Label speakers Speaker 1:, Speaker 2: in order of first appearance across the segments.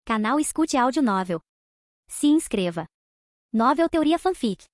Speaker 1: Canal Escute Áudio Novel. Se inscreva. Novel Teoria Fanfic.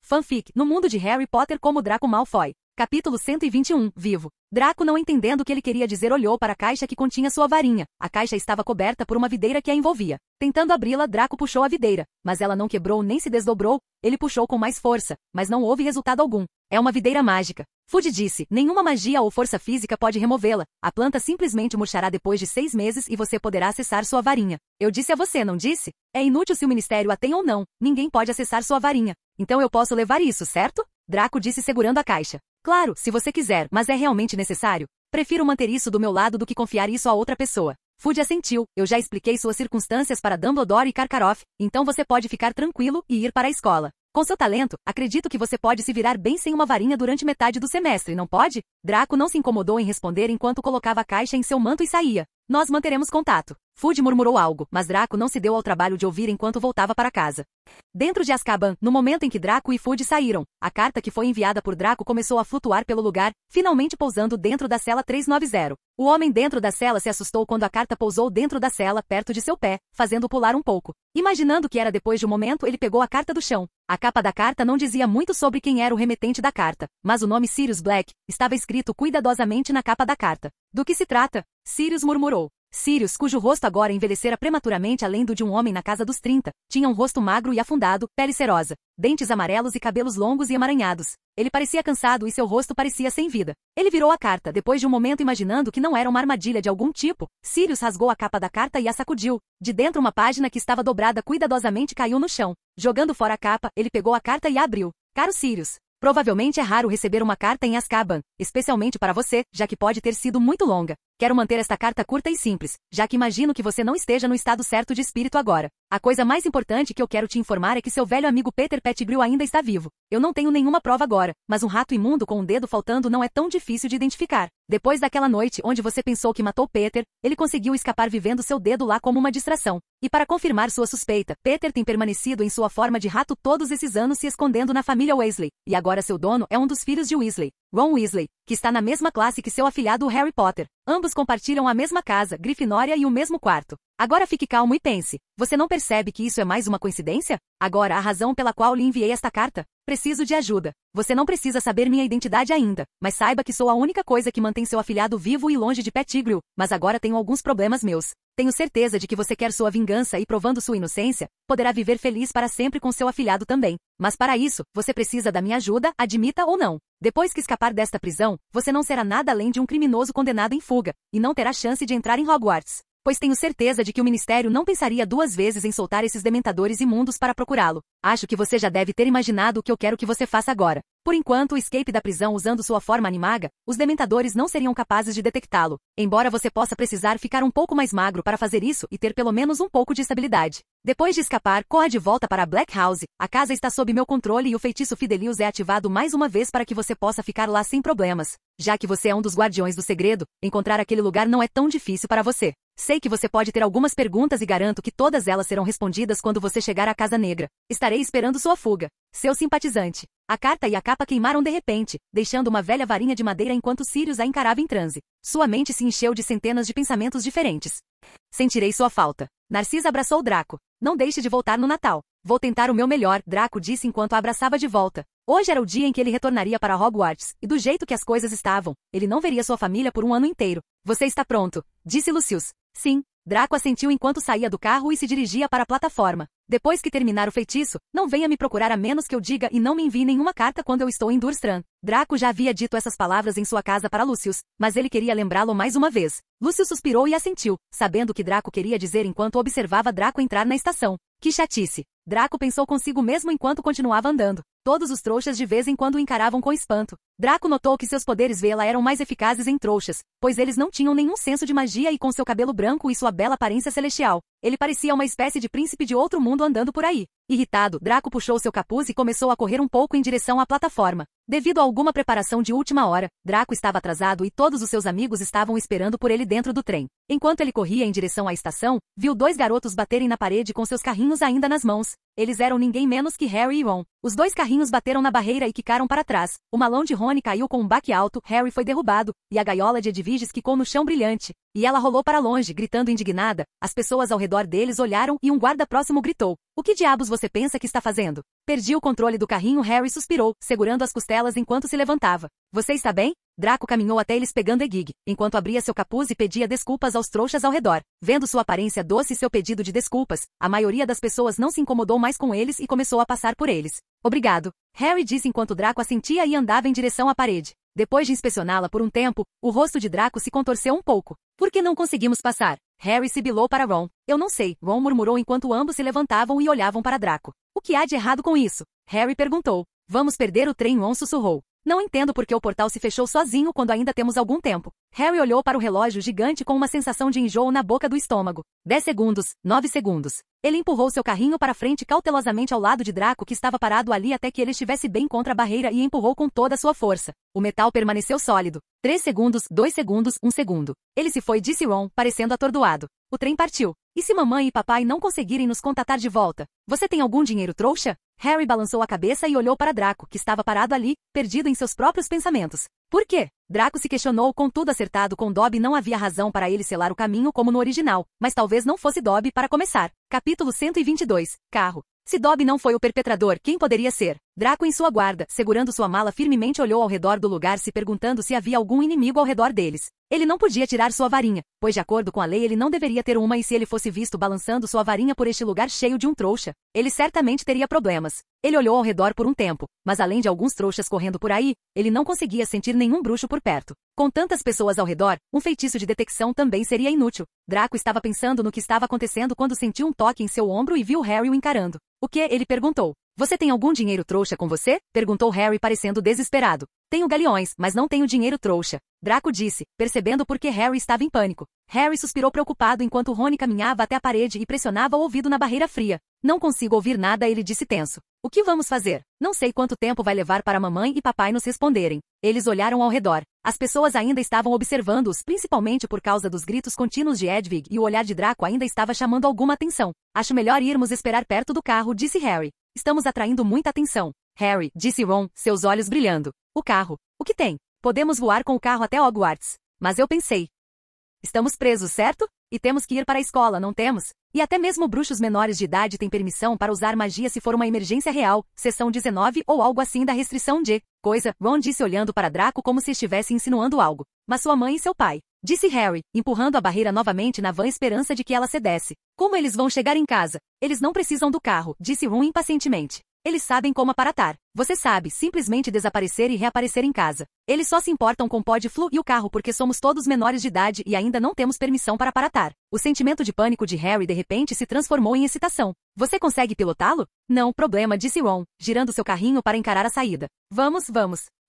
Speaker 2: Fanfic, no mundo de Harry Potter como Draco Malfoy. Capítulo 121, Vivo. Draco, não entendendo o que ele queria dizer, olhou para a caixa que continha sua varinha. A caixa estava coberta por uma videira que a envolvia. Tentando abri-la, Draco puxou a videira, mas ela não quebrou nem se desdobrou. Ele puxou com mais força, mas não houve resultado algum. É uma videira mágica. Fudge disse, nenhuma magia ou força física pode removê-la. A planta simplesmente murchará depois de 6 meses e você poderá acessar sua varinha. Eu disse a você, não disse? É inútil se o ministério a tem ou não. Ninguém pode acessar sua varinha. Então eu posso levar isso, certo? Draco disse segurando a caixa. Claro, se você quiser, mas é realmente necessário? Prefiro manter isso do meu lado do que confiar isso a outra pessoa. Fudge assentiu. Eu já expliquei suas circunstâncias para Dumbledore e Karkaroff, então você pode ficar tranquilo e ir para a escola. Com seu talento, acredito que você pode se virar bem sem uma varinha durante metade do semestre, não pode? Draco não se incomodou em responder enquanto colocava a caixa em seu manto e saía. Nós manteremos contato. Fudge murmurou algo, mas Draco não se deu ao trabalho de ouvir enquanto voltava para casa. Dentro de Azkaban, no momento em que Draco e Fudge saíram, a carta que foi enviada por Draco começou a flutuar pelo lugar, finalmente pousando dentro da cela 390. O homem dentro da cela se assustou quando a carta pousou dentro da cela, perto de seu pé, fazendo-o pular um pouco. Imaginando que era depois de um momento, ele pegou a carta do chão. A capa da carta não dizia muito sobre quem era o remetente da carta, mas o nome Sirius Black estava escrito cuidadosamente na capa da carta. Do que se trata? Sirius murmurou. Sirius, cujo rosto agora envelhecera prematuramente além do de um homem na casa dos 30, tinha um rosto magro e afundado, pele cerosa, dentes amarelos e cabelos longos e emaranhados. Ele parecia cansado e seu rosto parecia sem vida. Ele virou a carta, depois de um momento imaginando que não era uma armadilha de algum tipo. Sirius rasgou a capa da carta e a sacudiu. De dentro uma página que estava dobrada cuidadosamente caiu no chão. Jogando fora a capa, ele pegou a carta e a abriu. Caro Sirius, provavelmente é raro receber uma carta em Azkaban, especialmente para você, já que pode ter sido muito longa. Quero manter esta carta curta e simples, já que imagino que você não esteja no estado certo de espírito agora. A coisa mais importante que eu quero te informar é que seu velho amigo Peter Pettigrew ainda está vivo. Eu não tenho nenhuma prova agora, mas um rato imundo com um dedo faltando não é tão difícil de identificar. Depois daquela noite onde você pensou que matou Peter, ele conseguiu escapar vivendo seu dedo lá como uma distração. E para confirmar sua suspeita, Peter tem permanecido em sua forma de rato todos esses anos se escondendo na família Weasley, e agora seu dono é um dos filhos de Weasley, Ron Weasley, que está na mesma classe que seu afilhado Harry Potter. Ambos compartilham a mesma casa, Grifinória, e o mesmo quarto. Agora fique calmo e pense. Você não percebe que isso é mais uma coincidência? Agora, a razão pela qual lhe enviei esta carta? Preciso de ajuda. Você não precisa saber minha identidade ainda, mas saiba que sou a única coisa que mantém seu afilhado vivo e longe de Pettigrew, mas agora tenho alguns problemas meus. Tenho certeza de que você quer sua vingança e, provando sua inocência, poderá viver feliz para sempre com seu afilhado também. Mas para isso, você precisa da minha ajuda, admita ou não. Depois que escapar desta prisão, você não será nada além de um criminoso condenado em fuga, e não terá chance de entrar em Hogwarts. Pois tenho certeza de que o Ministério não pensaria 2 vezes em soltar esses dementadores imundos para procurá-lo. Acho que você já deve ter imaginado o que eu quero que você faça agora. Por enquanto, o escape da prisão usando sua forma animaga, os dementadores não seriam capazes de detectá-lo, embora você possa precisar ficar um pouco mais magro para fazer isso e ter pelo menos um pouco de estabilidade. Depois de escapar, corra de volta para a Black House. A casa está sob meu controle e o feitiço Fidelius é ativado mais uma vez para que você possa ficar lá sem problemas. Já que você é um dos guardiões do segredo, encontrar aquele lugar não é tão difícil para você. Sei que você pode ter algumas perguntas e garanto que todas elas serão respondidas quando você chegar à Casa Negra. Estarei esperando sua fuga. Seu simpatizante. A carta e a capa queimaram de repente, deixando uma velha varinha de madeira enquanto Sirius a encarava em transe. Sua mente se encheu de centenas de pensamentos diferentes. Sentirei sua falta. Narcisa abraçou Draco. Não deixe de voltar no Natal. Vou tentar o meu melhor, Draco disse enquanto a abraçava de volta. Hoje era o dia em que ele retornaria para Hogwarts, e do jeito que as coisas estavam, ele não veria sua família por um ano inteiro. Você está pronto, disse Lucius. Sim. Draco assentiu enquanto saía do carro e se dirigia para a plataforma. Depois que terminar o feitiço, não venha me procurar a menos que eu diga e não me envie nenhuma carta quando eu estou em Durmstrang. Draco já havia dito essas palavras em sua casa para Lucius, mas ele queria lembrá-lo mais uma vez. Lucius suspirou e assentiu, sabendo o que Draco queria dizer enquanto observava Draco entrar na estação. Que chatice. Draco pensou consigo mesmo enquanto continuava andando. Todos os trouxas de vez em quando o encaravam com espanto. Draco notou que seus poderes Vela eram mais eficazes em trouxas, pois eles não tinham nenhum senso de magia e com seu cabelo branco e sua bela aparência celestial, ele parecia uma espécie de príncipe de outro mundo andando por aí. Irritado, Draco puxou seu capuz e começou a correr um pouco em direção à plataforma. Devido a alguma preparação de última hora, Draco estava atrasado e todos os seus amigos estavam esperando por ele dentro do trem. Enquanto ele corria em direção à estação, viu 2 garotos baterem na parede com seus carrinhos ainda nas mãos. Eles eram ninguém menos que Harry e Ron. Os dois carrinhos bateram na barreira e quicaram para trás. O malão de Rony caiu com um baque alto, Harry foi derrubado, e a gaiola de Edwiges quicou no chão brilhante. E ela rolou para longe, gritando indignada. As pessoas ao redor deles olharam e um guarda próximo gritou: "O que diabos você pensa que está fazendo?" Perdi o controle do carrinho, Harry suspirou, segurando as costelas enquanto se levantava. "Você está bem?" Draco caminhou até eles pegando Egig, enquanto abria seu capuz e pedia desculpas aos trouxas ao redor. Vendo sua aparência doce e seu pedido de desculpas, a maioria das pessoas não se incomodou mais com eles e começou a passar por eles. "Obrigado", Harry disse enquanto Draco assentia e andava em direção à parede. Depois de inspecioná-la por um tempo, o rosto de Draco se contorceu um pouco. "Por que não conseguimos passar?" Harry sibilou para Ron. "Eu não sei", Ron murmurou enquanto ambos se levantavam e olhavam para Draco. "O que há de errado com isso?" Harry perguntou. "Vamos perder o trem", Ron sussurrou. "Não entendo por que o portal se fechou sozinho quando ainda temos algum tempo." Harry olhou para o relógio gigante com uma sensação de enjoo na boca do estômago. 10 segundos, 9 segundos. Ele empurrou seu carrinho para frente cautelosamente ao lado de Draco, que estava parado ali até que ele estivesse bem contra a barreira, e empurrou com toda a sua força. O metal permaneceu sólido. 3 segundos, 2 segundos, 1 segundo. "Ele se foi", disse Ron, parecendo atordoado. "O trem partiu. E se mamãe e papai não conseguirem nos contatar de volta? Você tem algum dinheiro, trouxa?" Harry balançou a cabeça e olhou para Draco, que estava parado ali, perdido em seus próprios pensamentos. "Por quê?" Draco se questionou, contudo acertado com Dobby não havia razão para ele selar o caminho como no original, mas talvez não fosse Dobby para começar. Capítulo 122. Carro. Se Dobby não foi o perpetrador, quem poderia ser? Draco, em sua guarda, segurando sua mala firmemente, olhou ao redor do lugar, se perguntando se havia algum inimigo ao redor deles. Ele não podia tirar sua varinha, pois de acordo com a lei ele não deveria ter uma, e se ele fosse visto balançando sua varinha por este lugar cheio de um trouxa, ele certamente teria problemas. Ele olhou ao redor por um tempo, mas além de alguns trouxas correndo por aí, ele não conseguia sentir nenhum bruxo por perto. Com tantas pessoas ao redor, um feitiço de detecção também seria inútil. Draco estava pensando no que estava acontecendo quando sentiu um toque em seu ombro e viu Harry o encarando. "O que?" ele perguntou. "Você tem algum dinheiro, trouxa, com você?" perguntou Harry, parecendo desesperado. "Tenho galeões, mas não tenho dinheiro, trouxa", Draco disse, percebendo por que Harry estava em pânico. Harry suspirou preocupado enquanto Rony caminhava até a parede e pressionava o ouvido na barreira fria. "Não consigo ouvir nada", ele disse tenso. "O que vamos fazer? Não sei quanto tempo vai levar para mamãe e papai nos responderem." Eles olharam ao redor. As pessoas ainda estavam observando-os, principalmente por causa dos gritos contínuos de Hedwig, e o olhar de Draco ainda estava chamando alguma atenção. "Acho melhor irmos esperar perto do carro", disse Harry. "Estamos atraindo muita atenção." "Harry", disse Ron, seus olhos brilhando. "O carro. O que tem? Podemos voar com o carro até Hogwarts." "Mas eu pensei. Estamos presos, certo? E temos que ir para a escola, não temos? E até mesmo bruxos menores de idade têm permissão para usar magia se for uma emergência real, seção 19 ou algo assim da restrição de coisa", Ron disse olhando para Draco como se estivesse insinuando algo. "Mas sua mãe e seu pai", disse Harry, empurrando a barreira novamente na vã esperança de que ela cedesse. "Como eles vão chegar em casa?" "Eles não precisam do carro", disse Ron impacientemente. "Eles sabem como aparatar. Você sabe, simplesmente desaparecer e reaparecer em casa. Eles só se importam com Pod Flu e o carro porque somos todos menores de idade e ainda não temos permissão para aparatar." O sentimento de pânico de Harry de repente se transformou em excitação. "Você consegue pilotá-lo?" "Não problema", disse Ron, girando seu carrinho para encarar a saída. Vamos.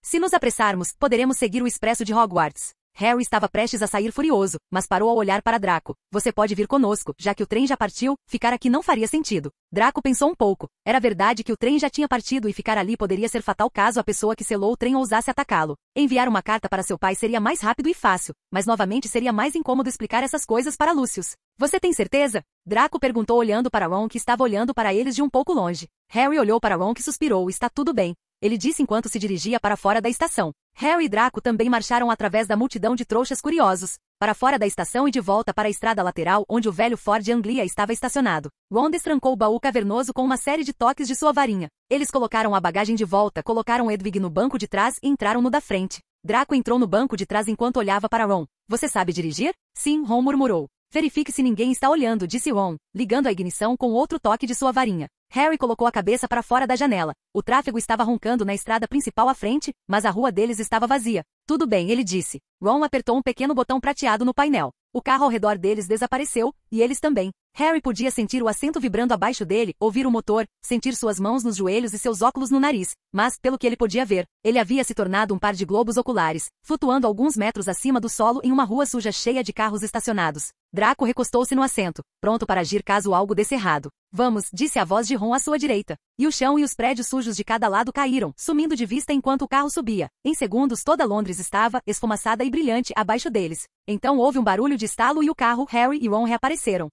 Speaker 2: Se nos apressarmos, poderemos seguir o expresso de Hogwarts." Harry estava prestes a sair furioso, mas parou ao olhar para Draco. "Você pode vir conosco, já que o trem já partiu, ficar aqui não faria sentido." Draco pensou um pouco. Era verdade que o trem já tinha partido e ficar ali poderia ser fatal caso a pessoa que selou o trem ousasse atacá-lo. Enviar uma carta para seu pai seria mais rápido e fácil, mas novamente seria mais incômodo explicar essas coisas para Lucius. "Você tem certeza?" Draco perguntou olhando para Ron, que estava olhando para eles de um pouco longe. Harry olhou para Ron, que suspirou. "Está tudo bem", ele disse enquanto se dirigia para fora da estação. Harry e Draco também marcharam através da multidão de trouxas curiosos, para fora da estação e de volta para a estrada lateral onde o velho Ford Anglia estava estacionado. Ron destrancou o baú cavernoso com uma série de toques de sua varinha. Eles colocaram a bagagem de volta, colocaram Hedwig no banco de trás e entraram no da frente. Draco entrou no banco de trás enquanto olhava para Ron. "Você sabe dirigir?" "Sim", Ron murmurou. "Verifique se ninguém está olhando", disse Ron, ligando a ignição com outro toque de sua varinha. Harry colocou a cabeça para fora da janela. O tráfego estava roncando na estrada principal à frente, mas a rua deles estava vazia. "Tudo bem", ele disse. Ron apertou um pequeno botão prateado no painel. O carro ao redor deles desapareceu, e eles também. Harry podia sentir o assento vibrando abaixo dele, ouvir o motor, sentir suas mãos nos joelhos e seus óculos no nariz. Mas, pelo que ele podia ver, ele havia se tornado um par de globos oculares, flutuando alguns metros acima do solo em uma rua suja cheia de carros estacionados. Draco recostou-se no assento, pronto para agir caso algo desse errado. "Vamos", disse a voz de Ron à sua direita. E o chão e os prédios sujos de cada lado caíram, sumindo de vista enquanto o carro subia. Em segundos toda Londres estava, esfumaçada e brilhante, abaixo deles. Então houve um barulho de estalo e o carro, Harry e Ron reapareceram.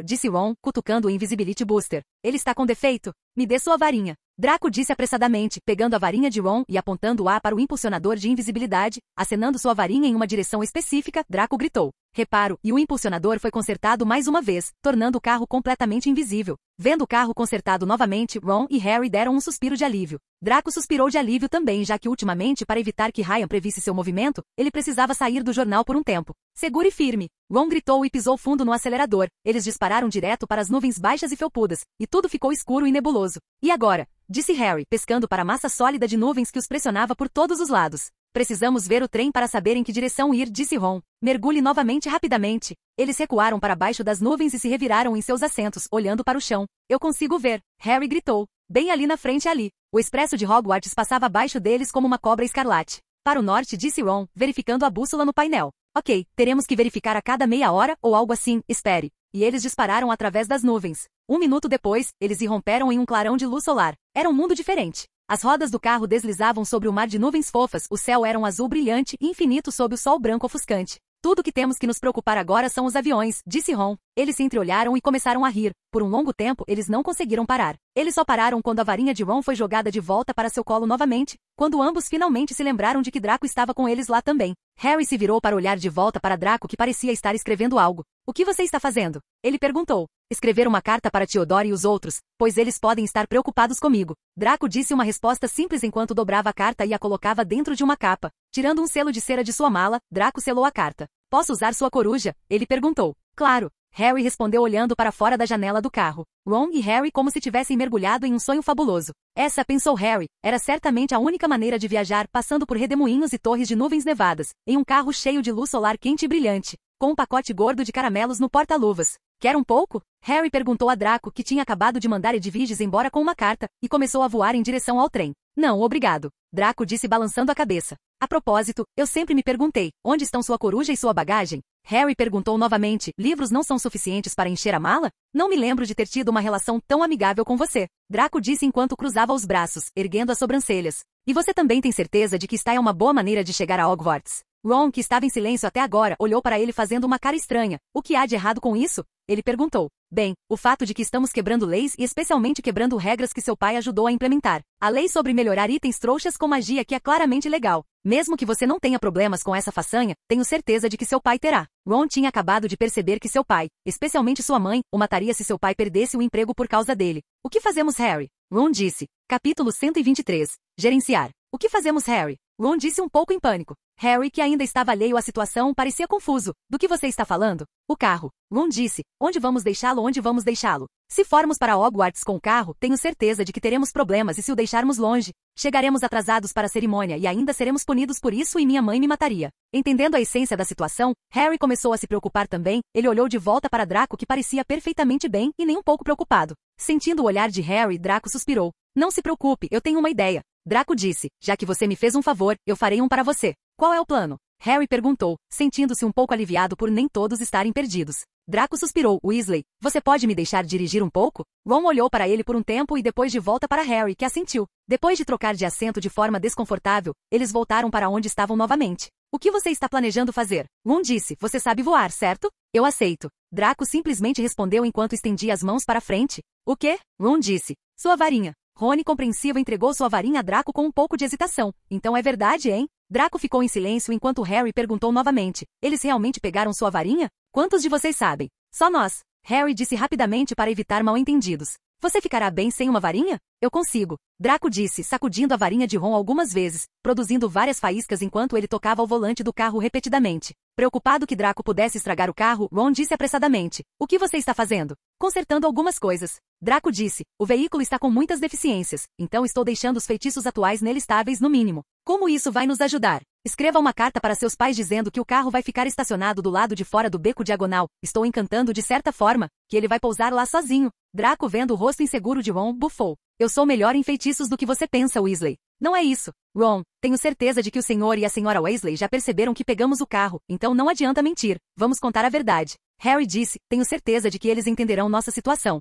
Speaker 2: Disse Ron, cutucando o Invisibility Booster. Ele está com defeito? Me dê sua varinha. Draco disse apressadamente, pegando a varinha de Ron e apontando-a para o impulsionador de invisibilidade, acenando sua varinha em uma direção específica, Draco gritou. Reparo, e o impulsionador foi consertado mais uma vez, tornando o carro completamente invisível. Vendo o carro consertado novamente, Ron e Harry deram um suspiro de alívio. Draco suspirou de alívio também, já que ultimamente, para evitar que Ryan previsse seu movimento, ele precisava sair do jornal por um tempo. Segure firme. Ron gritou e pisou fundo no acelerador. Eles dispararam direto para as nuvens baixas e felpudas, e tudo ficou escuro e nebuloso. E agora? Disse Harry, pescando para a massa sólida de nuvens que os pressionava por todos os lados. Precisamos ver o trem para saber em que direção ir, disse Ron. Mergulhe novamente rapidamente. Eles recuaram para baixo das nuvens e se reviraram em seus assentos, olhando para o chão. Eu consigo ver, Harry gritou. Bem ali na frente ali. O expresso de Hogwarts passava abaixo deles como uma cobra escarlate. Para o norte, disse Ron, verificando a bússola no painel. Ok, teremos que verificar a cada meia hora ou algo assim, espere. E eles dispararam através das nuvens. 1 minuto depois, eles irromperam em um clarão de luz solar. Era um mundo diferente. As rodas do carro deslizavam sobre o mar de nuvens fofas, o céu era um azul brilhante e infinito sob o sol branco ofuscante. Tudo que temos que nos preocupar agora são os aviões, disse Ron. Eles se entreolharam e começaram a rir. Por um longo tempo, eles não conseguiram parar. Eles só pararam quando a varinha de Ron foi jogada de volta para seu colo novamente, quando ambos finalmente se lembraram de que Draco estava com eles lá também. Harry se virou para olhar de volta para Draco, que parecia estar escrevendo algo. O que você está fazendo? Ele perguntou. Escrever uma carta para Theodore e os outros, pois eles podem estar preocupados comigo. Draco disse uma resposta simples enquanto dobrava a carta e a colocava dentro de uma capa. Tirando um selo de cera de sua mala, Draco selou a carta. Posso usar sua coruja? Ele perguntou. Claro. Harry respondeu olhando para fora da janela do carro. Ron e Harry como se tivessem mergulhado em um sonho fabuloso. Essa, pensou Harry, era certamente a única maneira de viajar passando por redemoinhos e torres de nuvens nevadas, em um carro cheio de luz solar quente e brilhante, com um pacote gordo de caramelos no porta-luvas. Quer um pouco? Harry perguntou a Draco, que tinha acabado de mandar Edviges embora com uma carta, e começou a voar em direção ao trem. Não, obrigado. Draco disse balançando a cabeça. A propósito, eu sempre me perguntei, onde estão sua coruja e sua bagagem? Harry perguntou novamente, livros não são suficientes para encher a mala? Não me lembro de ter tido uma relação tão amigável com você. Draco disse enquanto cruzava os braços, erguendo as sobrancelhas. E você também tem certeza de que está em uma boa maneira de chegar a Hogwarts? Ron, que estava em silêncio até agora, olhou para ele fazendo uma cara estranha. O que há de errado com isso? Ele perguntou. Bem, o fato de que estamos quebrando leis e especialmente quebrando regras que seu pai ajudou a implementar. A lei sobre melhorar itens trouxas com magia que é claramente legal. Mesmo que você não tenha problemas com essa façanha, tenho certeza de que seu pai terá. Ron tinha acabado de perceber que seu pai, especialmente sua mãe, o mataria se seu pai perdesse o emprego por causa dele. O que fazemos, Harry? Ron disse. Capítulo 123. Gerenciar. O que fazemos, Harry? Ron disse um pouco em pânico. Harry, que ainda estava alheio à situação, parecia confuso. Do que você está falando? O carro. Ron disse. Onde vamos deixá-lo? Onde vamos deixá-lo? Se formos para Hogwarts com o carro, tenho certeza de que teremos problemas e se o deixarmos longe, chegaremos atrasados para a cerimônia e ainda seremos punidos por isso e minha mãe me mataria. Entendendo a essência da situação, Harry começou a se preocupar também. Ele olhou de volta para Draco, que parecia perfeitamente bem e nem um pouco preocupado. Sentindo o olhar de Harry, Draco suspirou. Não se preocupe, eu tenho uma ideia. Draco disse, já que você me fez um favor, eu farei um para você. Qual é o plano? Harry perguntou, sentindo-se um pouco aliviado por nem todos estarem perdidos. Draco suspirou. Weasley, você pode me deixar dirigir um pouco? Ron olhou para ele por um tempo e depois de volta para Harry, que assentiu. Depois de trocar de assento de forma desconfortável, eles voltaram para onde estavam novamente. O que você está planejando fazer? Ron disse, você sabe voar, certo? Eu aceito. Draco simplesmente respondeu enquanto estendia as mãos para frente. O quê? Ron disse. Sua varinha. Rony, compreensivo, entregou sua varinha a Draco com um pouco de hesitação. Então é verdade, hein? Draco ficou em silêncio enquanto Harry perguntou novamente. Eles realmente pegaram sua varinha? Quantos de vocês sabem? Só nós. Harry disse rapidamente para evitar mal-entendidos. Você ficará bem sem uma varinha? Eu consigo. Draco disse, sacudindo a varinha de Ron algumas vezes, produzindo várias faíscas enquanto ele tocava o volante do carro repetidamente. Preocupado que Draco pudesse estragar o carro, Ron disse apressadamente. O que você está fazendo? Consertando algumas coisas. Draco disse, o veículo está com muitas deficiências, então estou deixando os feitiços atuais nele estáveis no mínimo. Como isso vai nos ajudar? Escreva uma carta para seus pais dizendo que o carro vai ficar estacionado do lado de fora do beco diagonal. Estou encantando de certa forma, que ele vai pousar lá sozinho. Draco, vendo o rosto inseguro de Ron, bufou. Eu sou melhor em feitiços do que você pensa, Weasley. Não é isso. Ron, tenho certeza de que o senhor e a senhora Weasley já perceberam que pegamos o carro, então não adianta mentir. Vamos contar a verdade. Harry disse, tenho certeza de que eles entenderão nossa situação.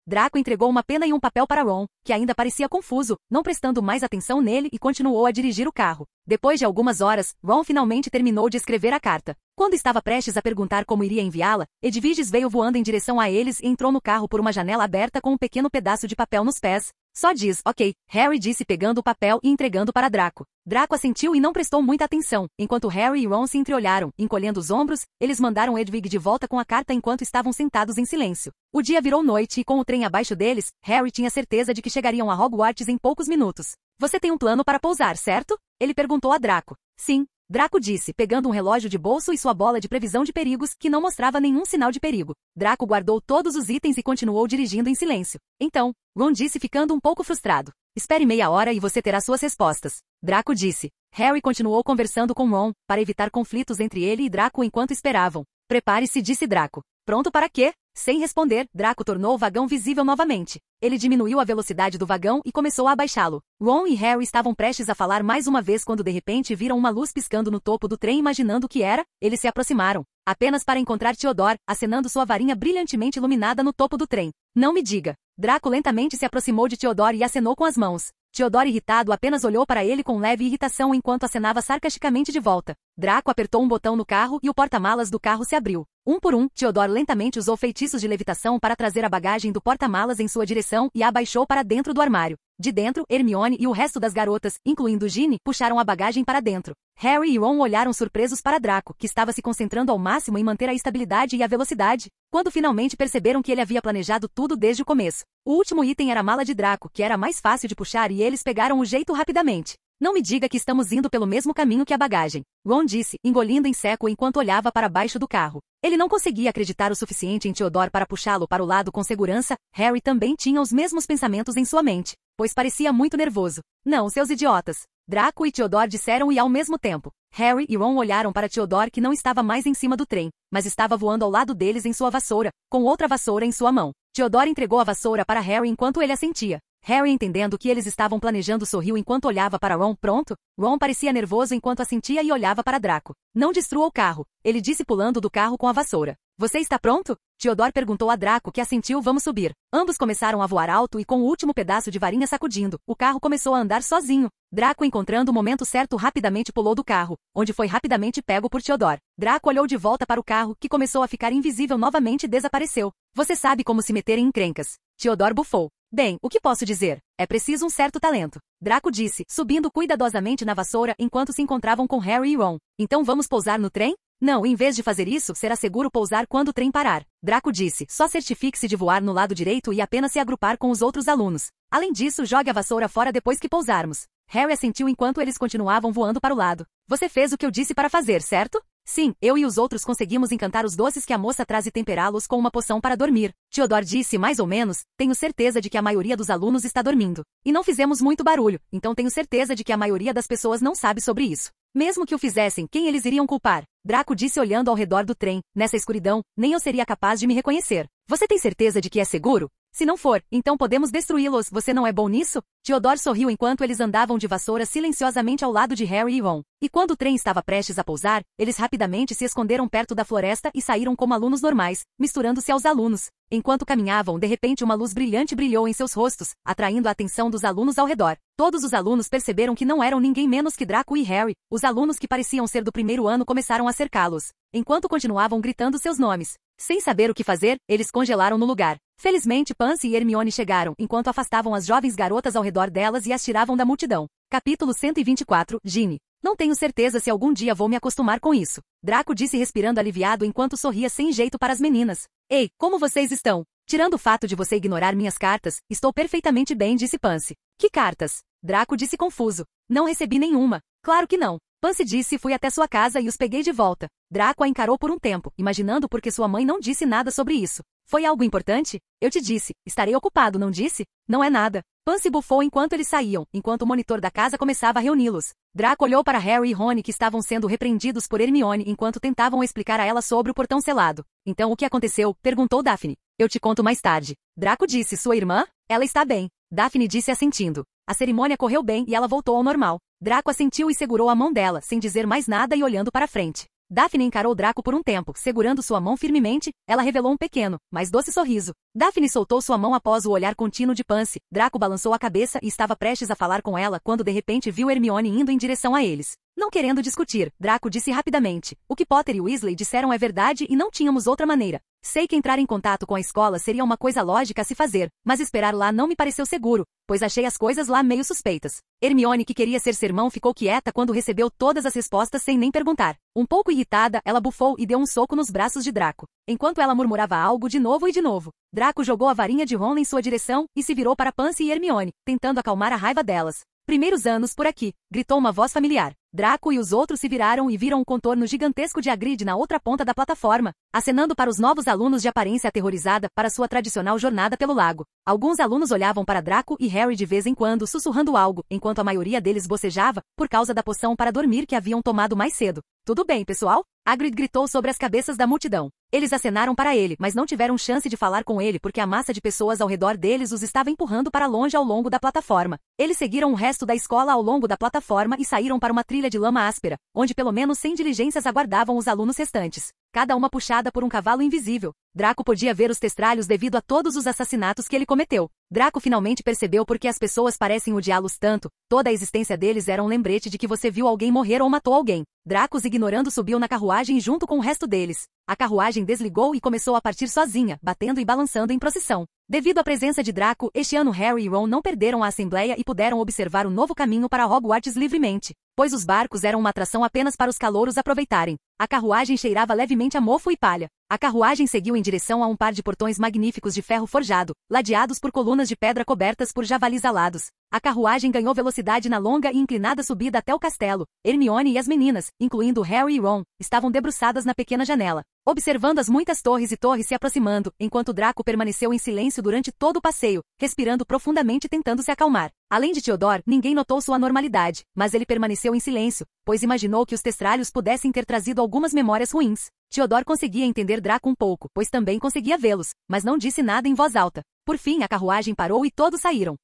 Speaker 2: Draco entregou uma pena e um papel para Ron, que ainda parecia confuso, não prestando mais atenção nele e continuou a dirigir o carro. Depois de algumas horas, Ron finalmente terminou de escrever a carta. Quando estava prestes a perguntar como iria enviá-la, Edwiges veio voando em direção a eles e entrou no carro por uma janela aberta com um pequeno pedaço de papel nos pés. Só diz, ok, Harry disse pegando o papel e entregando para Draco. Draco assentiu e não prestou muita atenção. Enquanto Harry e Ron se entreolharam, encolhendo os ombros, eles mandaram Edwig de volta com a carta enquanto estavam sentados em silêncio. O dia virou noite e com o trem abaixo deles, Harry tinha certeza de que chegariam a Hogwarts em poucos minutos. Você tem um plano para pousar, certo? Ele perguntou a Draco. Sim. Draco disse, pegando um relógio de bolso e sua bola de previsão de perigos, que não mostrava nenhum sinal de perigo. Draco guardou todos os itens e continuou dirigindo em silêncio. Então, Ron disse ficando um pouco frustrado. Espere meia hora e você terá suas respostas. Draco disse. Harry continuou conversando com Ron, para evitar conflitos entre ele e Draco enquanto esperavam. Prepare-se, disse Draco. Pronto para quê? Sem responder, Draco tornou o vagão visível novamente. Ele diminuiu a velocidade do vagão e começou a abaixá-lo. Ron e Harry estavam prestes a falar mais uma vez quando de repente viram uma luz piscando no topo do trem imaginando o que era. Eles se aproximaram, apenas para encontrar Theodore, acenando sua varinha brilhantemente iluminada no topo do trem. Não me diga. Draco lentamente se aproximou de Theodore e acenou com as mãos. Theodore, irritado, apenas olhou para ele com leve irritação enquanto acenava sarcasticamente de volta. Draco apertou um botão no carro e o porta-malas do carro se abriu. Um por um, Theodore lentamente usou feitiços de levitação para trazer a bagagem do porta-malas em sua direção e a abaixou para dentro do armário. De dentro, Hermione e o resto das garotas, incluindo Ginny, puxaram a bagagem para dentro. Harry e Ron olharam surpresos para Draco, que estava se concentrando ao máximo em manter a estabilidade e a velocidade, quando finalmente perceberam que ele havia planejado tudo desde o começo. O último item era a mala de Draco, que era mais fácil de puxar e eles pegaram o jeito rapidamente. Não me diga que estamos indo pelo mesmo caminho que a bagagem, Ron disse, engolindo em seco enquanto olhava para baixo do carro. Ele não conseguia acreditar o suficiente em Theodore para puxá-lo para o lado com segurança. Harry também tinha os mesmos pensamentos em sua mente, pois parecia muito nervoso. Não, seus idiotas. Draco e Theodore disseram e ao mesmo tempo. Harry e Ron olharam para Theodore que não estava mais em cima do trem, mas estava voando ao lado deles em sua vassoura, com outra vassoura em sua mão. Theodore entregou a vassoura para Harry enquanto ele assentia. Harry, entendendo que eles estavam planejando, sorriu enquanto olhava para Ron. Pronto? Ron parecia nervoso enquanto assentia e olhava para Draco. Não destrua o carro, ele disse pulando do carro com a vassoura. Você está pronto? Theodore perguntou a Draco, que assentiu. Vamos subir. Ambos começaram a voar alto e com o último pedaço de varinha sacudindo, o carro começou a andar sozinho. Draco, encontrando o momento certo, rapidamente pulou do carro, onde foi rapidamente pego por Theodore. Draco olhou de volta para o carro, que começou a ficar invisível novamente e desapareceu. Você sabe como se meter em encrencas. Theodore bufou. Bem, o que posso dizer? É preciso um certo talento. Draco disse, subindo cuidadosamente na vassoura enquanto se encontravam com Harry e Ron. Então vamos pousar no trem? Não, em vez de fazer isso, será seguro pousar quando o trem parar. Draco disse, só certifique-se de voar no lado direito e apenas se agrupar com os outros alunos. Além disso, jogue a vassoura fora depois que pousarmos. Harry assentiu enquanto eles continuavam voando para o lado. Você fez o que eu disse para fazer, certo? Sim, eu e os outros conseguimos encantar os doces que a moça traz e temperá-los com uma poção para dormir. Theodore disse mais ou menos, tenho certeza de que a maioria dos alunos está dormindo. E não fizemos muito barulho, então tenho certeza de que a maioria das pessoas não sabe sobre isso. Mesmo que o fizessem, quem eles iriam culpar? Draco disse olhando ao redor do trem. Nessa escuridão, nem eu seria capaz de me reconhecer. Você tem certeza de que é seguro? Se não for, então podemos destruí-los. Você não é bom nisso? Theodore sorriu enquanto eles andavam de vassoura silenciosamente ao lado de Harry e Ron. E quando o trem estava prestes a pousar, eles rapidamente se esconderam perto da floresta e saíram como alunos normais, misturando-se aos alunos. Enquanto caminhavam, de repente uma luz brilhante brilhou em seus rostos, atraindo a atenção dos alunos ao redor. Todos os alunos perceberam que não eram ninguém menos que Draco e Harry. Os alunos que pareciam ser do primeiro ano começaram a cercá-los, enquanto continuavam gritando seus nomes. Sem saber o que fazer, eles congelaram no lugar. Felizmente, Pansy e Hermione chegaram, enquanto afastavam as jovens garotas ao redor delas e as tiravam da multidão. Capítulo 124, Ginny. Não tenho certeza se algum dia vou me acostumar com isso. Draco disse respirando aliviado enquanto sorria sem jeito para as meninas. Ei, como vocês estão? Tirando o fato de você ignorar minhas cartas, estou perfeitamente bem, disse Pansy. Que cartas? Draco disse confuso. Não recebi nenhuma. Claro que não. Pansy disse, fui até sua casa e os peguei de volta. Draco a encarou por um tempo, imaginando por que sua mãe não disse nada sobre isso. Foi algo importante? Eu te disse. Estarei ocupado, não disse? Não é nada. Pansy bufou enquanto eles saíam, enquanto o monitor da casa começava a reuni-los. Draco olhou para Harry e Rony, que estavam sendo repreendidos por Hermione enquanto tentavam explicar a ela sobre o portão selado. Então o que aconteceu? Perguntou Daphne. Eu te conto mais tarde. Draco disse, sua irmã? Ela está bem. Daphne disse assentindo. A cerimônia correu bem e ela voltou ao normal. Draco assentiu e segurou a mão dela, sem dizer mais nada e olhando para frente. Daphne encarou Draco por um tempo, segurando sua mão firmemente, ela revelou um pequeno, mas doce sorriso. Daphne soltou sua mão após o olhar contínuo de Pansy. Draco balançou a cabeça e estava prestes a falar com ela quando de repente viu Hermione indo em direção a eles. Não querendo discutir, Draco disse rapidamente: o que Potter e Weasley disseram é verdade e não tínhamos outra maneira. Sei que entrar em contato com a escola seria uma coisa lógica a se fazer, mas esperar lá não me pareceu seguro, pois achei as coisas lá meio suspeitas. Hermione, que queria ser sermão, ficou quieta quando recebeu todas as respostas sem nem perguntar. Um pouco irritada, ela bufou e deu um soco nos braços de Draco. Enquanto ela murmurava algo de novo e de novo, Draco jogou a varinha de Ron em sua direção e se virou para Pansy e Hermione, tentando acalmar a raiva delas. Primeiros anos por aqui, gritou uma voz familiar. Draco e os outros se viraram e viram um contorno gigantesco de Hagrid na outra ponta da plataforma, acenando para os novos alunos de aparência aterrorizada para sua tradicional jornada pelo lago. Alguns alunos olhavam para Draco e Harry de vez em quando sussurrando algo, enquanto a maioria deles bocejava, por causa da poção para dormir que haviam tomado mais cedo. Tudo bem, pessoal? Hagrid gritou sobre as cabeças da multidão. Eles acenaram para ele, mas não tiveram chance de falar com ele porque a massa de pessoas ao redor deles os estava empurrando para longe ao longo da plataforma. Eles seguiram o resto da escola ao longo da plataforma e saíram para uma trilha de lama áspera, onde pelo menos 100 diligências aguardavam os alunos restantes, cada uma puxada por um cavalo invisível. Draco podia ver os testralhos devido a todos os assassinatos que ele cometeu. Draco finalmente percebeu por que as pessoas parecem odiá-los tanto. Toda a existência deles era um lembrete de que você viu alguém morrer ou matou alguém. Draco, os ignorando, subiu na carruagem junto com o resto deles. A carruagem desligou e começou a partir sozinha, batendo e balançando em procissão. Devido à presença de Draco, este ano Harry e Ron não perderam a assembleia e puderam observar o novo caminho para Hogwarts livremente, pois os barcos eram uma atração apenas para os calouros aproveitarem. A carruagem cheirava levemente a mofo e palha. A carruagem seguiu em direção a um par de portões magníficos de ferro forjado, ladeados por colunas de pedra cobertas por javalis alados. A carruagem ganhou velocidade na longa e inclinada subida até o castelo. Hermione e as meninas, incluindo Harry e Ron, estavam debruçadas na pequena janela, observando as muitas torres e torres se aproximando, enquanto Draco permaneceu em silêncio durante todo o passeio, respirando profundamente e tentando se acalmar. Além de Theodore, ninguém notou sua anormalidade, mas ele permaneceu em silêncio, pois imaginou que os testralhos pudessem ter trazido algumas memórias ruins. Theodore conseguia entender Draco um pouco, pois também conseguia vê-los, mas não disse nada em voz alta. Por fim, a carruagem parou e todos saíram.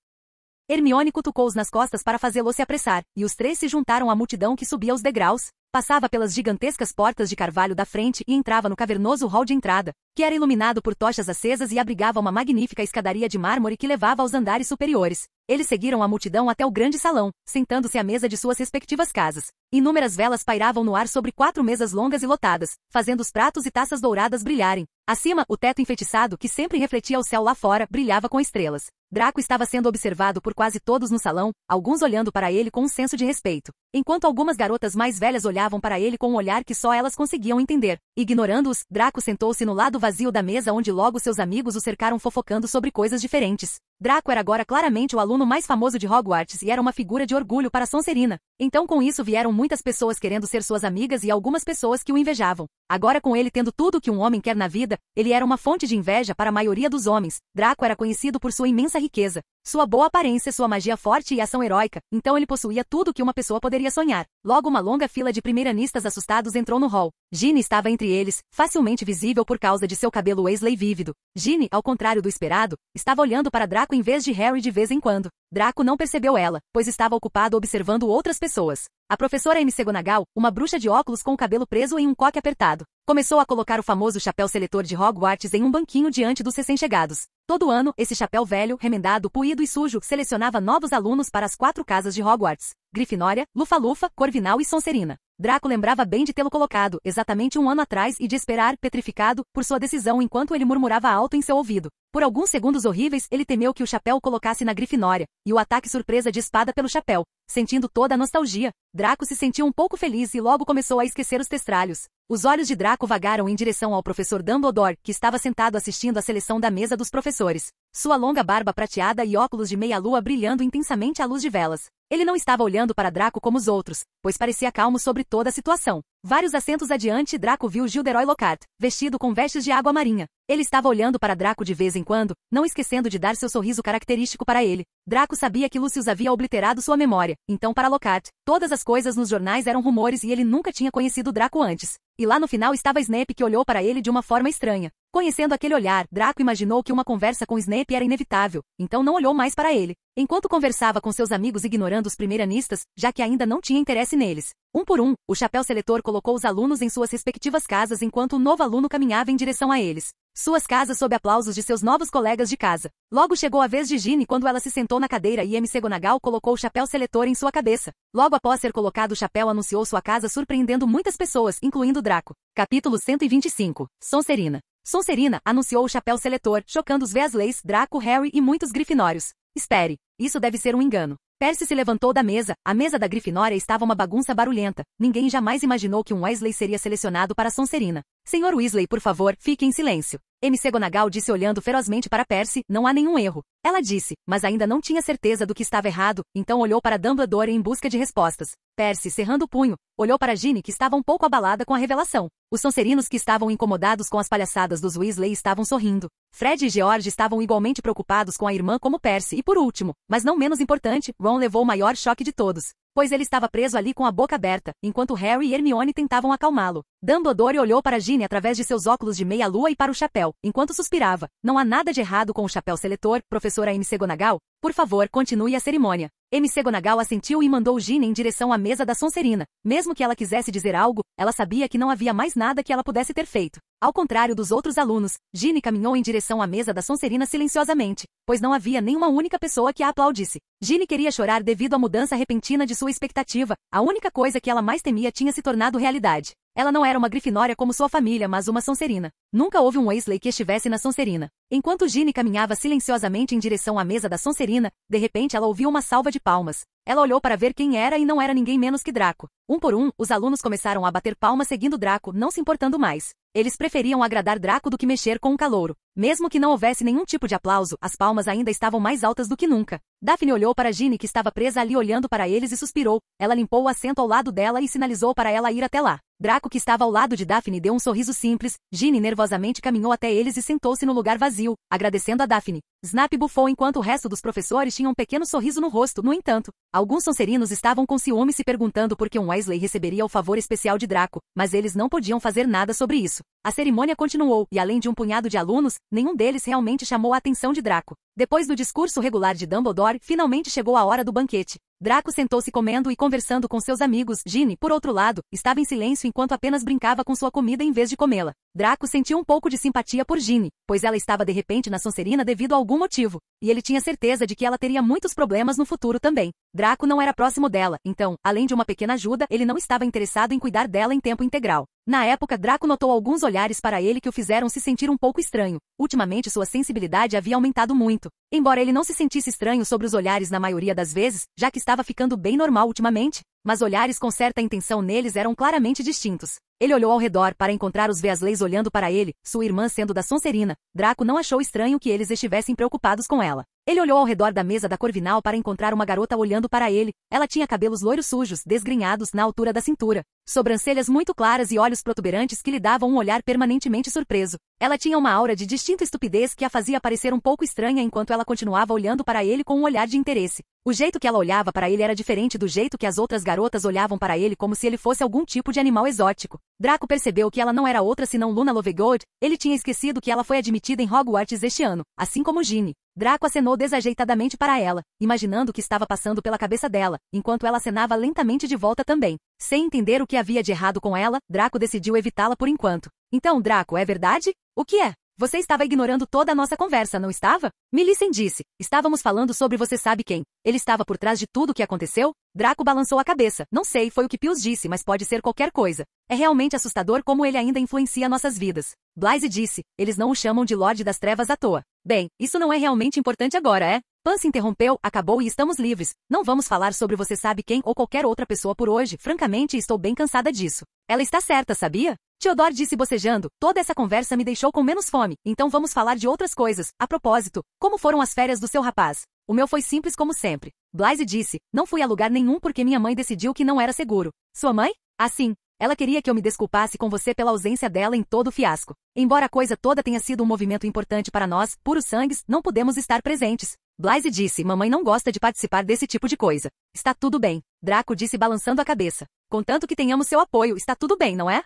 Speaker 2: Hermione cutucou-os nas costas para fazê-lo se apressar, e os três se juntaram à multidão que subia os degraus, passava pelas gigantescas portas de carvalho da frente e entrava no cavernoso hall de entrada, que era iluminado por tochas acesas e abrigava uma magnífica escadaria de mármore que levava aos andares superiores. Eles seguiram a multidão até o grande salão, sentando-se à mesa de suas respectivas casas. Inúmeras velas pairavam no ar sobre 4 mesas longas e lotadas, fazendo os pratos e taças douradas brilharem. Acima, o teto enfeitiçado, que sempre refletia o céu lá fora, brilhava com estrelas. Draco estava sendo observado por quase todos no salão, alguns olhando para ele com um senso de respeito, enquanto algumas garotas mais velhas olhavam para ele com um olhar que só elas conseguiam entender. Ignorando-os, Draco sentou-se no lado vazio da mesa onde logo seus amigos o cercaram fofocando sobre coisas diferentes. Draco era agora claramente o aluno mais famoso de Hogwarts e era uma figura de orgulho para Sonserina. Então com isso vieram muitas pessoas querendo ser suas amigas e algumas pessoas que o invejavam. Agora com ele tendo tudo o que um homem quer na vida, ele era uma fonte de inveja para a maioria dos homens. Draco era conhecido por sua imensa riqueza, sua boa aparência, sua magia forte e ação heróica, então ele possuía tudo o que uma pessoa poderia sonhar. Logo uma longa fila de primeiranistas assustados entrou no hall. Ginny estava entre eles, facilmente visível por causa de seu cabelo Weasley vívido. Ginny, ao contrário do esperado, estava olhando para Draco em vez de Harry de vez em quando. Draco não percebeu ela, pois estava ocupado observando outras pessoas. A professora McGonagall, uma bruxa de óculos com o cabelo preso em um coque apertado, começou a colocar o famoso chapéu seletor de Hogwarts em um banquinho diante dos recém-chegados. Todo ano, esse chapéu velho, remendado, puído e sujo, selecionava novos alunos para as 4 casas de Hogwarts: Grifinória, Lufa-Lufa, Corvinal e Sonserina. Draco lembrava bem de tê-lo colocado, exatamente 1 ano atrás, e de esperar, petrificado, por sua decisão enquanto ele murmurava alto em seu ouvido. Por alguns segundos horríveis, ele temeu que o chapéu o colocasse na Grifinória, e o ataque surpresa de espada pelo chapéu. Sentindo toda a nostalgia, Draco se sentiu um pouco feliz e logo começou a esquecer os testralhos. Os olhos de Draco vagaram em direção ao professor Dumbledore, que estava sentado assistindo à seleção da mesa dos professores. Sua longa barba prateada e óculos de meia-lua brilhando intensamente à luz de velas. Ele não estava olhando para Draco como os outros, pois parecia calmo sobre toda a situação. Vários assentos adiante, Draco viu Gilderoy Lockhart, vestido com vestes de água marinha. Ele estava olhando para Draco de vez em quando, não esquecendo de dar seu sorriso característico para ele. Draco sabia que Lucius havia obliterado sua memória, então para Lockhart, todas as coisas nos jornais eram rumores e ele nunca tinha conhecido Draco antes. E lá no final estava Snape, que olhou para ele de uma forma estranha. Conhecendo aquele olhar, Draco imaginou que uma conversa com Snape era inevitável, então não olhou mais para ele. Enquanto conversava com seus amigos ignorando os primeiranistas, já que ainda não tinha interesse neles, Um por um, o chapéu seletor colocou os alunos em suas respectivas casas enquanto o novo aluno caminhava em direção a eles. Suas casas sob aplausos de seus novos colegas de casa. Logo chegou a vez de Ginny quando ela se sentou na cadeira e McGonagall colocou o chapéu seletor em sua cabeça. Logo após ser colocado o chapéu anunciou sua casa surpreendendo muitas pessoas, incluindo Draco. Capítulo 125. Sonserina. Sonserina anunciou o chapéu seletor, chocando os Weasleys, Draco, Harry e muitos grifinórios. Espere, isso deve ser um engano. Percy se levantou da mesa, a mesa da Grifinória estava uma bagunça barulhenta. Ninguém jamais imaginou que um Weasley seria selecionado para Sonserina. Senhor Weasley, por favor, fique em silêncio. McGonagall disse olhando ferozmente para Percy, não há nenhum erro. Ela disse, mas ainda não tinha certeza do que estava errado, então olhou para Dumbledore em busca de respostas. Percy, cerrando o punho, olhou para Ginny que estava um pouco abalada com a revelação. Os Sonserinos que estavam incomodados com as palhaçadas dos Weasley estavam sorrindo. Fred e George estavam igualmente preocupados com a irmã como Percy e por último, mas não menos importante, Ron levou o maior choque de todos, pois ele estava preso ali com a boca aberta, enquanto Harry e Hermione tentavam acalmá-lo. Dumbledore olhou para Ginny através de seus óculos de meia-lua e para o chapéu, enquanto suspirava. Não há nada de errado com o chapéu seletor, professora McGonagall. Por favor, continue a cerimônia. McGonagall assentiu e mandou Ginny em direção à mesa da Sonserina. Mesmo que ela quisesse dizer algo, ela sabia que não havia mais nada que ela pudesse ter feito. Ao contrário dos outros alunos, Ginny caminhou em direção à mesa da Sonserina silenciosamente, pois não havia nenhuma única pessoa que a aplaudisse. Ginny queria chorar devido à mudança repentina de sua expectativa. A única coisa que ela mais temia tinha se tornado realidade. Ela não era uma Grifinória como sua família, mas uma Sonserina. Nunca houve um Weasley que estivesse na Sonserina. Enquanto Ginny caminhava silenciosamente em direção à mesa da Sonserina, de repente ela ouviu uma salva de palmas. Ela olhou para ver quem era e não era ninguém menos que Draco. Um por um, os alunos começaram a bater palmas seguindo Draco, não se importando mais. Eles preferiam agradar Draco do que mexer com um calouro. Mesmo que não houvesse nenhum tipo de aplauso, as palmas ainda estavam mais altas do que nunca. Daphne olhou para Ginny que estava presa ali olhando para eles e suspirou. Ela limpou o assento ao lado dela e sinalizou para ela ir até lá. Draco que estava ao lado de Daphne deu um sorriso simples. Ginny nervosamente caminhou até eles e sentou-se no lugar vazio, agradecendo a Daphne. Snap bufou enquanto o resto dos professores tinha um pequeno sorriso no rosto. No entanto, alguns Sonserinos estavam com ciúme se perguntando por que um Weasley receberia o favor especial de Draco, mas eles não podiam fazer nada sobre isso. A cerimônia continuou, e além de um punhado de alunos, nenhum deles realmente chamou a atenção de Draco. Depois do discurso regular de Dumbledore, finalmente chegou a hora do banquete. Draco sentou-se comendo e conversando com seus amigos. Ginny, por outro lado, estava em silêncio enquanto apenas brincava com sua comida em vez de comê-la. Draco sentiu um pouco de simpatia por Ginny, pois ela estava de repente na Sonserina devido a algum motivo, e ele tinha certeza de que ela teria muitos problemas no futuro também. Draco não era próximo dela, então, além de uma pequena ajuda, ele não estava interessado em cuidar dela em tempo integral. Na época, Draco notou alguns olhares para ele que o fizeram se sentir um pouco estranho. Ultimamente sua sensibilidade havia aumentado muito. Embora ele não se sentisse estranho sobre os olhares na maioria das vezes, já que estava ficando bem normal ultimamente, mas olhares com certa intenção neles eram claramente distintos. Ele olhou ao redor para encontrar os Weasleys olhando para ele, sua irmã sendo da Sonserina. Draco não achou estranho que eles estivessem preocupados com ela. Ele olhou ao redor da mesa da Corvinal para encontrar uma garota olhando para ele. Ela tinha cabelos loiros sujos, desgrenhados na altura da cintura, sobrancelhas muito claras e olhos protuberantes que lhe davam um olhar permanentemente surpreso. Ela tinha uma aura de distinta estupidez que a fazia parecer um pouco estranha enquanto ela continuava olhando para ele com um olhar de interesse. O jeito que ela olhava para ele era diferente do jeito que as outras garotas olhavam para ele como se ele fosse algum tipo de animal exótico. Draco percebeu que ela não era outra senão Luna Lovegood. Ele tinha esquecido que ela foi admitida em Hogwarts este ano, assim como Ginny. Draco acenou desajeitadamente para ela, imaginando o que estava passando pela cabeça dela, enquanto ela acenava lentamente de volta também. Sem entender o que havia de errado com ela, Draco decidiu evitá-la por enquanto. Então, Draco, é verdade? O que é? Você estava ignorando toda a nossa conversa, não estava? Millicent disse. Estávamos falando sobre você sabe quem. Ele estava por trás de tudo o que aconteceu? Draco balançou a cabeça. Não sei, foi o que Pius disse, mas pode ser qualquer coisa. É realmente assustador como ele ainda influencia nossas vidas. Blaise disse. Eles não o chamam de Lorde das Trevas à toa. Bem, isso não é realmente importante agora, é? Pan se interrompeu, acabou e estamos livres. Não vamos falar sobre você sabe quem ou qualquer outra pessoa por hoje. Francamente, estou bem cansada disso. Ela está certa, sabia? Theodore disse bocejando. Toda essa conversa me deixou com menos fome, então vamos falar de outras coisas. A propósito, como foram as férias do seu rapaz? O meu foi simples como sempre. Blaise disse. Não fui a lugar nenhum porque minha mãe decidiu que não era seguro. Sua mãe? Ah, sim. Ela queria que eu me desculpasse com você pela ausência dela em todo o fiasco. Embora a coisa toda tenha sido um movimento importante para nós, puros sangues, não pudemos estar presentes. Blaise disse. Mamãe não gosta de participar desse tipo de coisa. Está tudo bem. Draco disse balançando a cabeça. Contanto que tenhamos seu apoio, está tudo bem, não é?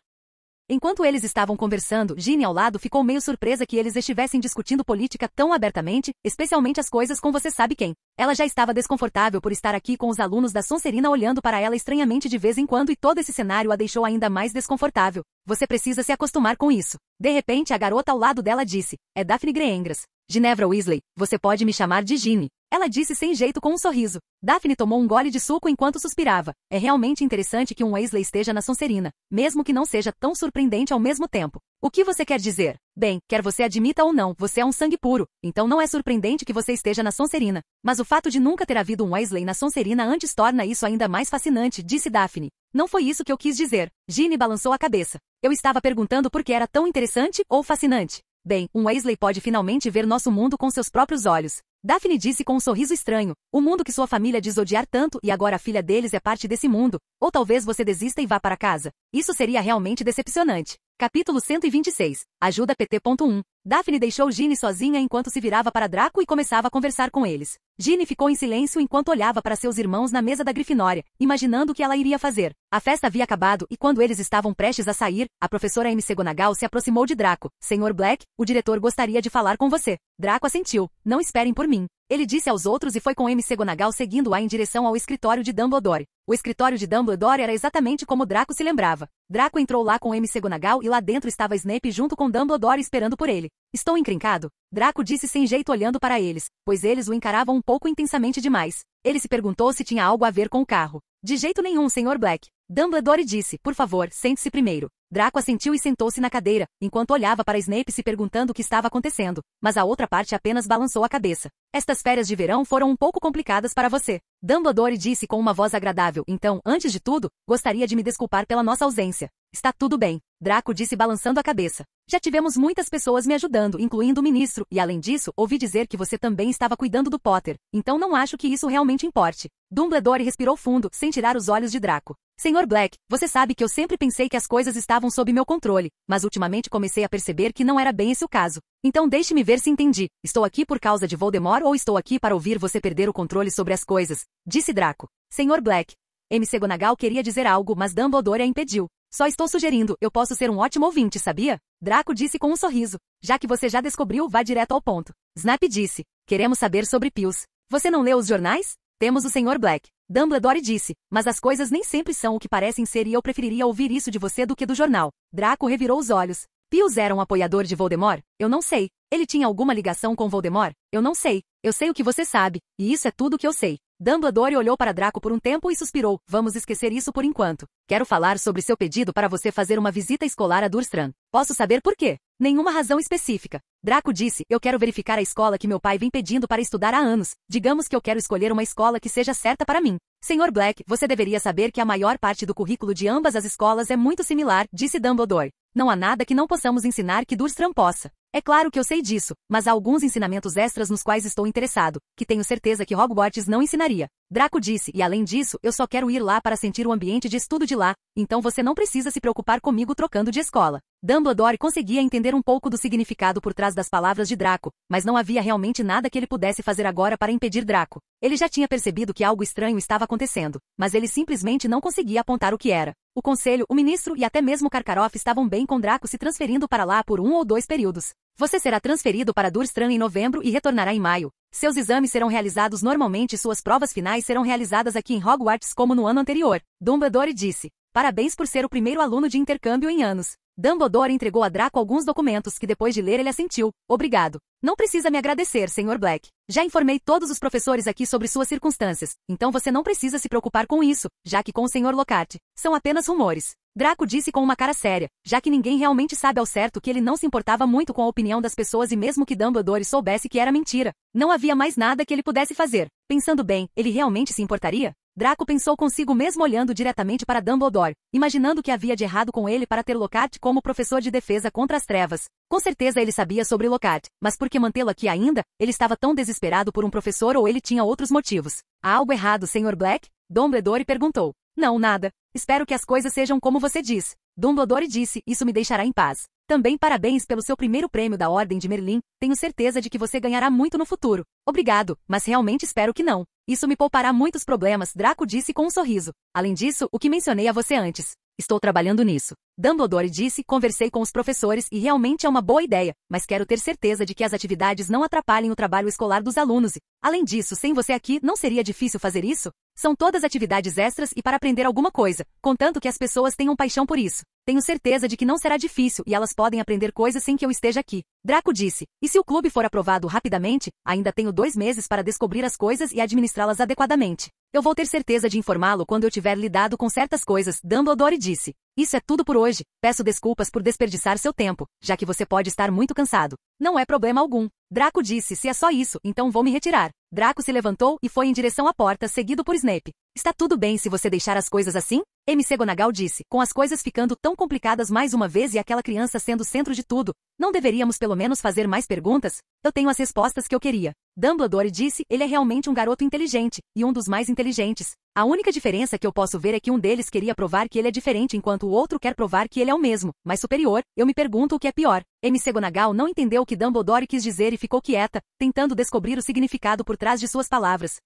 Speaker 2: Enquanto eles estavam conversando, Ginny ao lado ficou meio surpresa que eles estivessem discutindo política tão abertamente, especialmente as coisas com você sabe quem. Ela já estava desconfortável por estar aqui com os alunos da Sonserina olhando para ela estranhamente de vez em quando e todo esse cenário a deixou ainda mais desconfortável. Você precisa se acostumar com isso. De repente a garota ao lado dela disse, é Daphne Greengrass. Ginevra Weasley, você pode me chamar de Ginny. Ela disse sem jeito com um sorriso. Daphne tomou um gole de suco enquanto suspirava. É realmente interessante que um Weasley esteja na Sonserina, mesmo que não seja tão surpreendente ao mesmo tempo. O que você quer dizer? Bem, quer você admita ou não, você é um sangue puro, então não é surpreendente que você esteja na Sonserina. Mas o fato de nunca ter havido um Weasley na Sonserina antes torna isso ainda mais fascinante, disse Daphne. Não foi isso que eu quis dizer. Ginny balançou a cabeça. Eu estava perguntando por que era tão interessante ou fascinante. Bem, um Weasley pode finalmente ver nosso mundo com seus próprios olhos. Daphne disse com um sorriso estranho, o mundo que sua família diz odiar tanto e agora a filha deles é parte desse mundo. Ou talvez você desista e vá para casa. Isso seria realmente decepcionante. Capítulo 126. Ajuda PT.1. Daphne deixou Ginny sozinha enquanto se virava para Draco e começava a conversar com eles. Ginny ficou em silêncio enquanto olhava para seus irmãos na mesa da Grifinória, imaginando o que ela iria fazer. A festa havia acabado e quando eles estavam prestes a sair, a professora McGonagall se aproximou de Draco. Sr. Black, o diretor gostaria de falar com você. Draco assentiu. Não esperem por mim. Ele disse aos outros e foi com McGonagall seguindo-a em direção ao escritório de Dumbledore. O escritório de Dumbledore era exatamente como Draco se lembrava. Draco entrou lá com McGonagall e lá dentro estava Snape junto com Dumbledore esperando por ele. Estou encrencado? Draco disse sem jeito olhando para eles, pois eles o encaravam um pouco intensamente demais. Ele se perguntou se tinha algo a ver com o carro. De jeito nenhum, Sr. Black. Dumbledore disse, por favor, sente-se primeiro. Draco assentiu e sentou-se na cadeira, enquanto olhava para Snape se perguntando o que estava acontecendo, mas a outra parte apenas balançou a cabeça. Estas férias de verão foram um pouco complicadas para você. Dumbledore disse com uma voz agradável, então, antes de tudo, gostaria de me desculpar pela nossa ausência. Está tudo bem, Draco disse balançando a cabeça. Já tivemos muitas pessoas me ajudando, incluindo o ministro, e além disso, ouvi dizer que você também estava cuidando do Potter, então não acho que isso realmente importe. Dumbledore respirou fundo, sem tirar os olhos de Draco. Sr. Black, você sabe que eu sempre pensei que as coisas estavam sob meu controle, mas ultimamente comecei a perceber que não era bem esse o caso. Então deixe-me ver se entendi. Estou aqui por causa de Voldemort ou estou aqui para ouvir você perder o controle sobre as coisas? Disse Draco. Sr. Black. McGonagall queria dizer algo, mas Dumbledore a impediu. Só estou sugerindo, eu posso ser um ótimo ouvinte, sabia? Draco disse com um sorriso. Já que você já descobriu, vá direto ao ponto. Snape disse. Queremos saber sobre Pius. Você não leu os jornais? Temos o Sr. Black. Dumbledore disse, mas as coisas nem sempre são o que parecem ser e eu preferiria ouvir isso de você do que do jornal. Draco revirou os olhos. Pius era um apoiador de Voldemort? Eu não sei. Ele tinha alguma ligação com Voldemort? Eu não sei. Eu sei o que você sabe, e isso é tudo o que eu sei. Dumbledore olhou para Draco por um tempo e suspirou. Vamos esquecer isso por enquanto. Quero falar sobre seu pedido para você fazer uma visita escolar a Durmstrang. Posso saber por quê? Nenhuma razão específica. Draco disse, eu quero verificar a escola que meu pai vem pedindo para estudar há anos. Digamos que eu quero escolher uma escola que seja certa para mim. Sr. Black, você deveria saber que a maior parte do currículo de ambas as escolas é muito similar, disse Dumbledore. Não há nada que não possamos ensinar que Durmstrang possa. É claro que eu sei disso, mas há alguns ensinamentos extras nos quais estou interessado, que tenho certeza que Hogwarts não ensinaria. Draco disse, e além disso, eu só quero ir lá para sentir o ambiente de estudo de lá, então você não precisa se preocupar comigo trocando de escola. Dumbledore conseguia entender um pouco do significado por trás das palavras de Draco, mas não havia realmente nada que ele pudesse fazer agora para impedir Draco. Ele já tinha percebido que algo estranho estava acontecendo, mas ele simplesmente não conseguia apontar o que era. O conselho, o ministro e até mesmo Karkaroff estavam bem com Draco se transferindo para lá por 1 ou 2 períodos. Você será transferido para Durmstrang em novembro e retornará em maio. Seus exames serão realizados normalmente e suas provas finais serão realizadas aqui em Hogwarts como no ano anterior. Dumbledore disse. Parabéns por ser o primeiro aluno de intercâmbio em anos. Dumbledore entregou a Draco alguns documentos que depois de ler ele assentiu. Obrigado. Não precisa me agradecer, Sr. Black. Já informei todos os professores aqui sobre suas circunstâncias, então você não precisa se preocupar com isso, já que com o Sr. Lockhart. São apenas rumores. Draco disse com uma cara séria, já que ninguém realmente sabe ao certo que ele não se importava muito com a opinião das pessoas e mesmo que Dumbledore soubesse que era mentira, não havia mais nada que ele pudesse fazer. Pensando bem, ele realmente se importaria? Draco pensou consigo mesmo olhando diretamente para Dumbledore, imaginando o que havia de errado com ele para ter Lockhart como professor de defesa contra as trevas. Com certeza ele sabia sobre Lockhart, mas por que mantê-lo aqui ainda? Ele estava tão desesperado por um professor ou ele tinha outros motivos? Há algo errado, Sr. Black? Dumbledore perguntou. Não, nada. Espero que as coisas sejam como você diz. Dumbledore disse, isso me deixará em paz. Também parabéns pelo seu primeiro prêmio da Ordem de Merlin, tenho certeza de que você ganhará muito no futuro. Obrigado, mas realmente espero que não. Isso me poupará muitos problemas, Draco disse com um sorriso. Além disso, o que mencionei a você antes. Estou trabalhando nisso. Dumbledore disse, conversei com os professores e realmente é uma boa ideia, mas quero ter certeza de que as atividades não atrapalhem o trabalho escolar dos alunos e, além disso, sem você aqui, não seria difícil fazer isso? São todas atividades extras e para aprender alguma coisa, contanto que as pessoas tenham paixão por isso. Tenho certeza de que não será difícil e elas podem aprender coisas sem que eu esteja aqui. Draco disse, e se o clube for aprovado rapidamente, ainda tenho 2 meses para descobrir as coisas e administrá-las adequadamente. Eu vou ter certeza de informá-lo quando eu tiver lidado com certas coisas, Dumbledore disse. Isso é tudo por hoje. Peço desculpas por desperdiçar seu tempo, já que você pode estar muito cansado. Não é problema algum. Draco disse, se é só isso, então vou me retirar. Draco se levantou e foi em direção à porta, seguido por Snape. Está tudo bem se você deixar as coisas assim? McGonagall disse, com as coisas ficando tão complicadas mais uma vez e aquela criança sendo o centro de tudo. Não deveríamos pelo menos fazer mais perguntas? Eu tenho as respostas que eu queria. Dumbledore disse, ele é realmente um garoto inteligente, e um dos mais inteligentes. A única diferença que eu posso ver é que um deles queria provar que ele é diferente enquanto o outro quer provar que ele é o mesmo, mas superior. Eu me pergunto o que é pior. McGonagall não entendeu o que Dumbledore quis dizer e ficou quieta, tentando descobrir o significado por trás de suas palavras.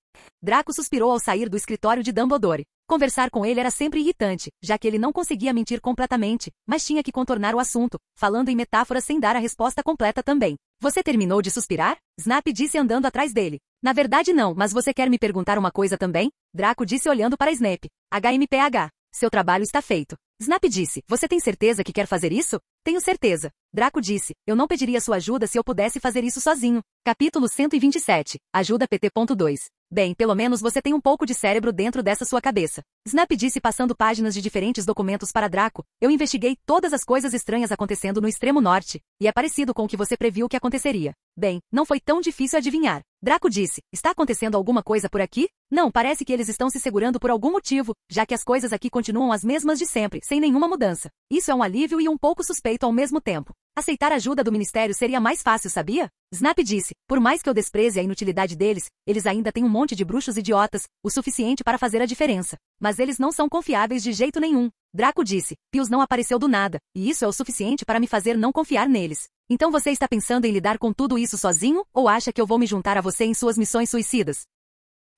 Speaker 2: Draco suspirou ao sair do escritório de Dumbledore. Conversar com ele era sempre irritante, já que ele não conseguia mentir completamente, mas tinha que contornar o assunto, falando em metáforas sem dar a resposta completa também. Você terminou de suspirar? Snape disse andando atrás dele. Na verdade não, mas você quer me perguntar uma coisa também? Draco disse olhando para Snape. HMPH. Seu trabalho está feito. Snape disse, você tem certeza que quer fazer isso? Tenho certeza. Draco disse, eu não pediria sua ajuda se eu pudesse fazer isso sozinho. Capítulo 127. Ajuda PT.2. Bem, pelo menos você tem um pouco de cérebro dentro dessa sua cabeça. Snape disse passando páginas de diferentes documentos para Draco. Eu investiguei todas as coisas estranhas acontecendo no extremo norte, e é parecido com o que você previu que aconteceria. Bem, não foi tão difícil adivinhar. Draco disse, está acontecendo alguma coisa por aqui? Não, parece que eles estão se segurando por algum motivo, já que as coisas aqui continuam as mesmas de sempre, sem nenhuma mudança. Isso é um alívio e um pouco suspeito ao mesmo tempo. Aceitar ajuda do ministério seria mais fácil, sabia? Snape disse, por mais que eu despreze a inutilidade deles, eles ainda têm um monte de bruxos idiotas, o suficiente para fazer a diferença. Mas eles não são confiáveis de jeito nenhum. Draco disse, Pius não apareceu do nada, e isso é o suficiente para me fazer não confiar neles. Então você está pensando em lidar com tudo isso sozinho, ou acha que eu vou me juntar a você em suas missões suicidas?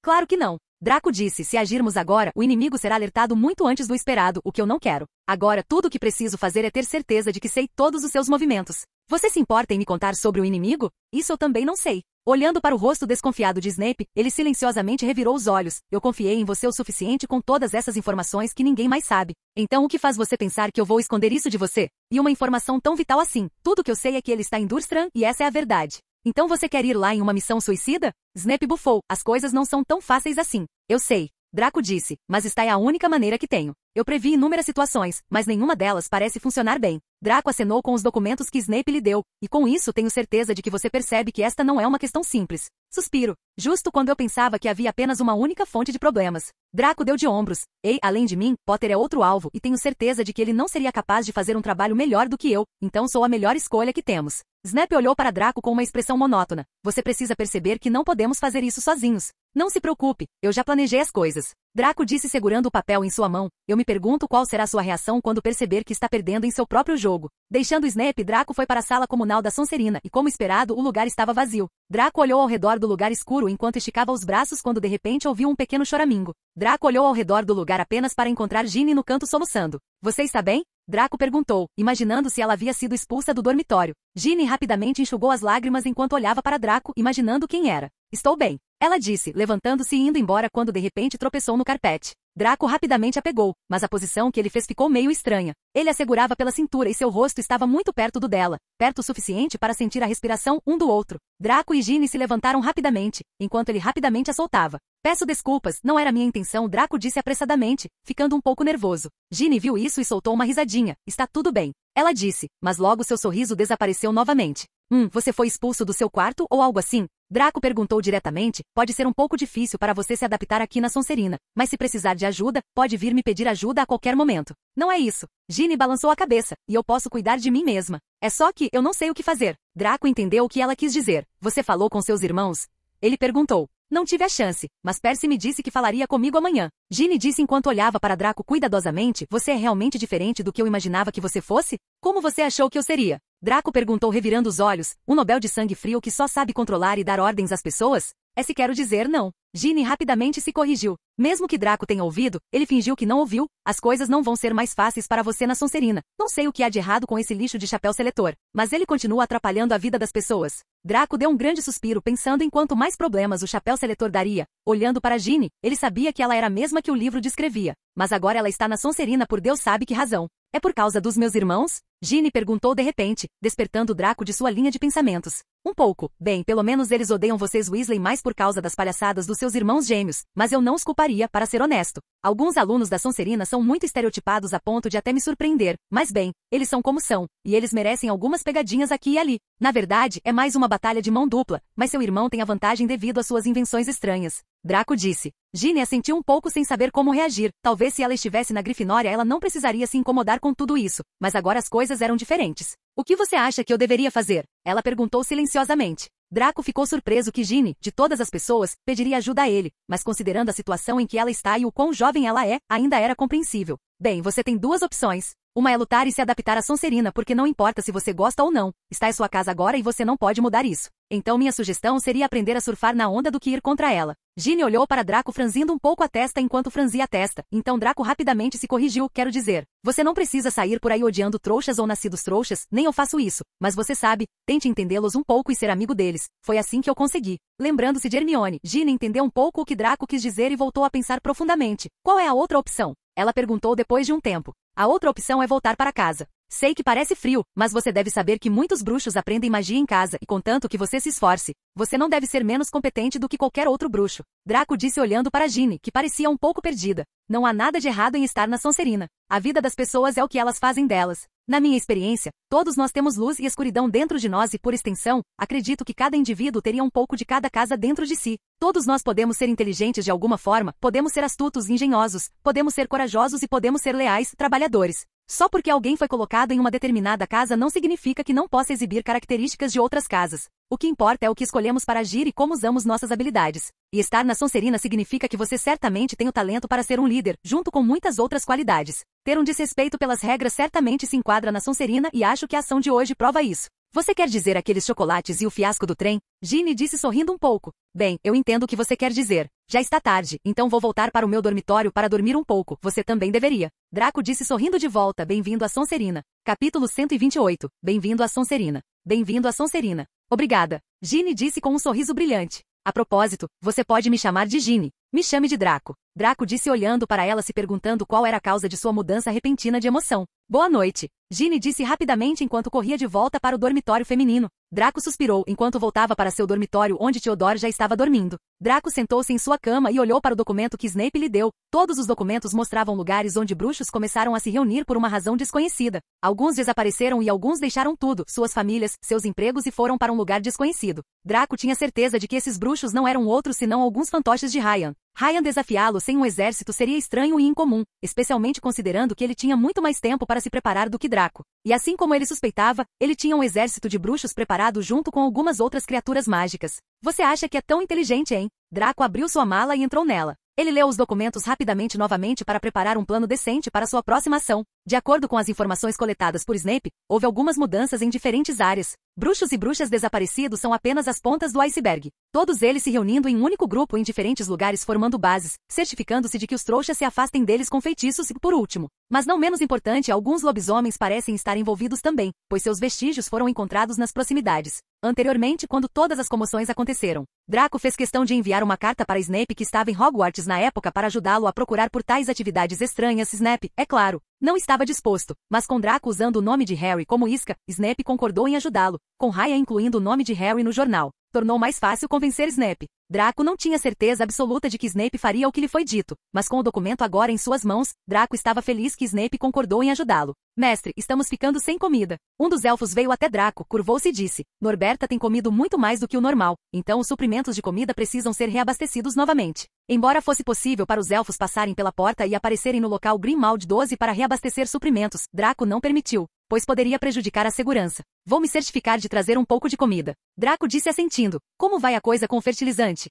Speaker 2: Claro que não. Draco disse, se agirmos agora, o inimigo será alertado muito antes do esperado, o que eu não quero. Agora, tudo o que preciso fazer é ter certeza de que sei todos os seus movimentos. Você se importa em me contar sobre o inimigo? Isso eu também não sei. Olhando para o rosto desconfiado de Snape, ele silenciosamente revirou os olhos. Eu confiei em você o suficiente com todas essas informações que ninguém mais sabe. Então o que faz você pensar que eu vou esconder isso de você? E uma informação tão vital assim. Tudo que eu sei é que ele está em Durmstrang e essa é a verdade. Então você quer ir lá em uma missão suicida? Snape bufou. As coisas não são tão fáceis assim. Eu sei. Draco disse, mas esta é a única maneira que tenho. Eu previ inúmeras situações, mas nenhuma delas parece funcionar bem. Draco acenou com os documentos que Snape lhe deu, e com isso tenho certeza de que você percebe que esta não é uma questão simples. Suspiro. Justo quando eu pensava que havia apenas uma única fonte de problemas. Draco deu de ombros. Ei, além de mim, Potter é outro alvo, e tenho certeza de que ele não seria capaz de fazer um trabalho melhor do que eu, então sou a melhor escolha que temos. Snape olhou para Draco com uma expressão monótona. Você precisa perceber que não podemos fazer isso sozinhos. Não se preocupe, eu já planejei as coisas. Draco disse segurando o papel em sua mão. Eu me pergunto qual será sua reação quando perceber que está perdendo em seu próprio jogo. Deixando Snape, Draco foi para a sala comunal da Sonserina e, como esperado, o lugar estava vazio. Draco olhou ao redor do lugar escuro enquanto esticava os braços quando de repente ouviu um pequeno choramingo. Draco olhou ao redor do lugar apenas para encontrar Ginny no canto soluçando. Você está bem? Draco perguntou, imaginando se ela havia sido expulsa do dormitório. Ginny rapidamente enxugou as lágrimas enquanto olhava para Draco, imaginando quem era. Estou bem. Ela disse, levantando-se e indo embora quando de repente tropeçou no carpete. Draco rapidamente a pegou, mas a posição que ele fez ficou meio estranha. Ele a segurava pela cintura e seu rosto estava muito perto do dela, perto o suficiente para sentir a respiração um do outro. Draco e Ginny se levantaram rapidamente, enquanto ele rapidamente a soltava. Peço desculpas, não era minha intenção, Draco disse apressadamente, ficando um pouco nervoso. Ginny viu isso e soltou uma risadinha. Está tudo bem. Ela disse, mas logo seu sorriso desapareceu novamente. Você foi expulso do seu quarto ou algo assim? Draco perguntou diretamente, pode ser um pouco difícil para você se adaptar aqui na Sonserina, mas se precisar de ajuda, pode vir me pedir ajuda a qualquer momento. Não é isso. Ginny balançou a cabeça, e eu posso cuidar de mim mesma. É só que eu não sei o que fazer. Draco entendeu o que ela quis dizer. Você falou com seus irmãos? Ele perguntou. Não tive a chance, mas Percy me disse que falaria comigo amanhã. Ginny disse enquanto olhava para Draco cuidadosamente, você é realmente diferente do que eu imaginava que você fosse? Como você achou que eu seria? Draco perguntou revirando os olhos, um Nobel de sangue frio que só sabe controlar e dar ordens às pessoas? É se quero dizer não. Ginny rapidamente se corrigiu. Mesmo que Draco tenha ouvido, ele fingiu que não ouviu. As coisas não vão ser mais fáceis para você na Sonserina. Não sei o que há de errado com esse lixo de chapéu seletor, mas ele continua atrapalhando a vida das pessoas. Draco deu um grande suspiro pensando em quanto mais problemas o chapéu seletor daria. Olhando para Ginny, ele sabia que ela era a mesma que o livro descrevia. Mas agora ela está na Sonserina por Deus sabe que razão. É por causa dos meus irmãos? Ginny perguntou de repente, despertando Draco de sua linha de pensamentos. Um pouco. Bem, pelo menos eles odeiam vocês Weasley mais por causa das palhaçadas dos seus irmãos gêmeos, mas eu não os culparia, para ser honesto. Alguns alunos da Sonserina são muito estereotipados a ponto de até me surpreender, mas bem, eles são como são, e eles merecem algumas pegadinhas aqui e ali. Na verdade, é mais uma batalha de mão dupla, mas seu irmão tem a vantagem devido às suas invenções estranhas. Draco disse. Ginny assentiu um pouco sem saber como reagir. Talvez se ela estivesse na Grifinória ela não precisaria se incomodar com tudo isso, mas agora as coisas eram diferentes. O que você acha que eu deveria fazer? Ela perguntou silenciosamente. Draco ficou surpreso que Ginny, de todas as pessoas, pediria ajuda a ele, mas considerando a situação em que ela está e o quão jovem ela é, ainda era compreensível. Bem, você tem duas opções. Uma é lutar e se adaptar à Sonserina porque não importa se você gosta ou não, está em sua casa agora e você não pode mudar isso. Então minha sugestão seria aprender a surfar na onda do que ir contra ela. Ginny olhou para Draco franzindo um pouco a testa enquanto franzia a testa, então Draco rapidamente se corrigiu, quero dizer. Você não precisa sair por aí odiando trouxas ou nascidos trouxas, nem eu faço isso, mas você sabe, tente entendê-los um pouco e ser amigo deles. Foi assim que eu consegui. Lembrando-se de Hermione, Ginny entendeu um pouco o que Draco quis dizer e voltou a pensar profundamente. Qual é a outra opção? Ela perguntou depois de um tempo. A outra opção é voltar para casa. Sei que parece frio, mas você deve saber que muitos bruxos aprendem magia em casa e contanto que você se esforce, você não deve ser menos competente do que qualquer outro bruxo. Draco disse olhando para Ginny, que parecia um pouco perdida. Não há nada de errado em estar na Sonserina. A vida das pessoas é o que elas fazem delas. Na minha experiência, todos nós temos luz e escuridão dentro de nós e, por extensão, acredito que cada indivíduo teria um pouco de cada casa dentro de si. Todos nós podemos ser inteligentes de alguma forma, podemos ser astutos e engenhosos, podemos ser corajosos e podemos ser leais, trabalhadores. Só porque alguém foi colocado em uma determinada casa não significa que não possa exibir características de outras casas. O que importa é o que escolhemos para agir e como usamos nossas habilidades. E estar na Sonserina significa que você certamente tem o talento para ser um líder, junto com muitas outras qualidades. Ter um desrespeito pelas regras certamente se enquadra na Sonserina e acho que a ação de hoje prova isso. Você quer dizer aqueles chocolates e o fiasco do trem? Ginny disse sorrindo um pouco. Bem, eu entendo o que você quer dizer. Já está tarde, então vou voltar para o meu dormitório para dormir um pouco. Você também deveria. Draco disse sorrindo de volta. Bem-vindo à Sonserina. Capítulo 128. Bem-vindo à Sonserina. Bem-vindo à Sonserina. Obrigada. Ginny disse com um sorriso brilhante. A propósito, você pode me chamar de Ginny. Me chame de Draco. Draco disse olhando para ela se perguntando qual era a causa de sua mudança repentina de emoção. Boa noite. Ginny disse rapidamente enquanto corria de volta para o dormitório feminino. Draco suspirou enquanto voltava para seu dormitório onde Theodore já estava dormindo. Draco sentou-se em sua cama e olhou para o documento que Snape lhe deu. Todos os documentos mostravam lugares onde bruxos começaram a se reunir por uma razão desconhecida. Alguns desapareceram e alguns deixaram tudo, suas famílias, seus empregos e foram para um lugar desconhecido. Draco tinha certeza de que esses bruxos não eram outros senão alguns fantoches de Ryan. Ryan desafiá-lo sem um exército seria estranho e incomum, especialmente considerando que ele tinha muito mais tempo para se preparar do que Draco. E assim como ele suspeitava, ele tinha um exército de bruxos preparado junto com algumas outras criaturas mágicas. Você acha que é tão inteligente, hein? Draco abriu sua mala e entrou nela. Ele leu os documentos rapidamente novamente para preparar um plano decente para sua próxima ação. De acordo com as informações coletadas por Snape, houve algumas mudanças em diferentes áreas. Bruxos e bruxas desaparecidos são apenas as pontas do iceberg. Todos eles se reunindo em um único grupo em diferentes lugares formando bases, certificando-se de que os trouxas se afastem deles com feitiços e, por último, mas não menos importante, alguns lobisomens parecem estar envolvidos também, pois seus vestígios foram encontrados nas proximidades. Anteriormente, quando todas as comoções aconteceram, Draco fez questão de enviar uma carta para Snape que estava em Hogwarts na época para ajudá-lo a procurar por tais atividades estranhas. Snape, é claro, não estava disposto, mas com Draco usando o nome de Harry como isca, Snape concordou em ajudá-lo, com Raya incluindo o nome de Harry no jornal. Tornou mais fácil convencer Snape. Draco não tinha certeza absoluta de que Snape faria o que lhe foi dito, mas com o documento agora em suas mãos, Draco estava feliz que Snape concordou em ajudá-lo. Mestre, estamos ficando sem comida. Um dos elfos veio até Draco, curvou-se e disse, Norberta tem comido muito mais do que o normal, então os suprimentos de comida precisam ser reabastecidos novamente. Embora fosse possível para os elfos passarem pela porta e aparecerem no local Grimmauld 12 para reabastecer suprimentos, Draco não permitiu, pois poderia prejudicar a segurança. Vou me certificar de trazer um pouco de comida. Draco disse assentindo. Como vai a coisa com o fertilizante?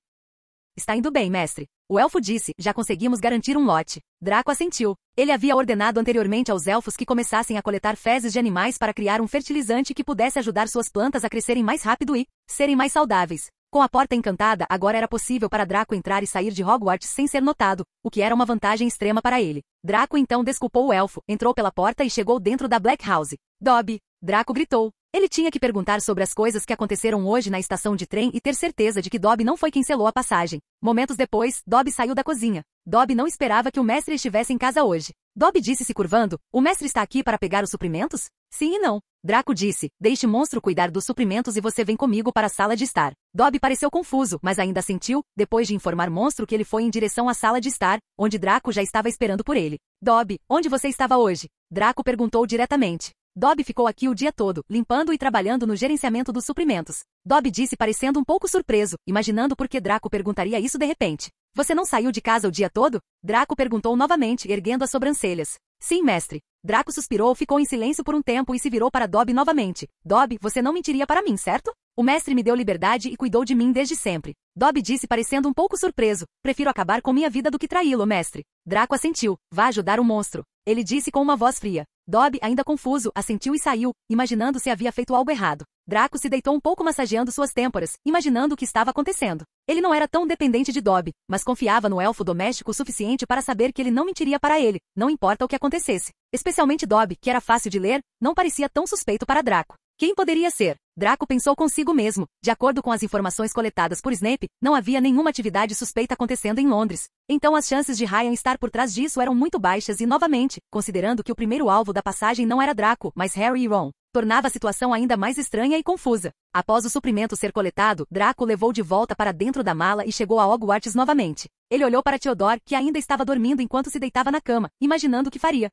Speaker 2: Está indo bem, mestre. O elfo disse, já conseguimos garantir um lote. Draco assentiu. Ele havia ordenado anteriormente aos elfos que começassem a coletar fezes de animais para criar um fertilizante que pudesse ajudar suas plantas a crescerem mais rápido e serem mais saudáveis. Com a porta encantada, agora era possível para Draco entrar e sair de Hogwarts sem ser notado, o que era uma vantagem extrema para ele. Draco então desculpou o elfo, entrou pela porta e chegou dentro da Black House. Dobby! Draco gritou. Ele tinha que perguntar sobre as coisas que aconteceram hoje na estação de trem e ter certeza de que Dobby não foi quem selou a passagem. Momentos depois, Dobby saiu da cozinha. Dobby não esperava que o mestre estivesse em casa hoje. Dobby disse se curvando, o mestre está aqui para pegar os suprimentos? Sim e não. Draco disse, deixe monstro cuidar dos suprimentos e você vem comigo para a sala de estar. Dobby pareceu confuso, mas ainda assentiu, depois de informar monstro que ele foi em direção à sala de estar, onde Draco já estava esperando por ele. Dobby, onde você estava hoje? Draco perguntou diretamente. Dobby ficou aqui o dia todo, limpando e trabalhando no gerenciamento dos suprimentos. Dobby disse parecendo um pouco surpreso, imaginando por que Draco perguntaria isso de repente. Você não saiu de casa o dia todo? Draco perguntou novamente, erguendo as sobrancelhas. Sim, mestre. Draco suspirou, ficou em silêncio por um tempo e se virou para Dobby novamente. Dobby, você não mentiria para mim, certo? O mestre me deu liberdade e cuidou de mim desde sempre. Dobby disse parecendo um pouco surpreso. Prefiro acabar com minha vida do que traí-lo, mestre. Draco assentiu. Vá ajudar o monstro. Ele disse com uma voz fria. Dobby, ainda confuso, assentiu e saiu, imaginando se havia feito algo errado. Draco se deitou um pouco massageando suas têmporas, imaginando o que estava acontecendo. Ele não era tão dependente de Dobby, mas confiava no elfo doméstico o suficiente para saber que ele não mentiria para ele, não importa o que acontecesse. Especialmente Dobby, que era fácil de ler, não parecia tão suspeito para Draco. Quem poderia ser? Draco pensou consigo mesmo. De acordo com as informações coletadas por Snape, não havia nenhuma atividade suspeita acontecendo em Londres. Então as chances de Ryan estar por trás disso eram muito baixas e, novamente, considerando que o primeiro alvo da passagem não era Draco, mas Harry e Ron, tornava a situação ainda mais estranha e confusa. Após o suprimento ser coletado, Draco levou de volta para dentro da mala e chegou a Hogwarts novamente. Ele olhou para Theodore, que ainda estava dormindo enquanto se deitava na cama, imaginando o que faria.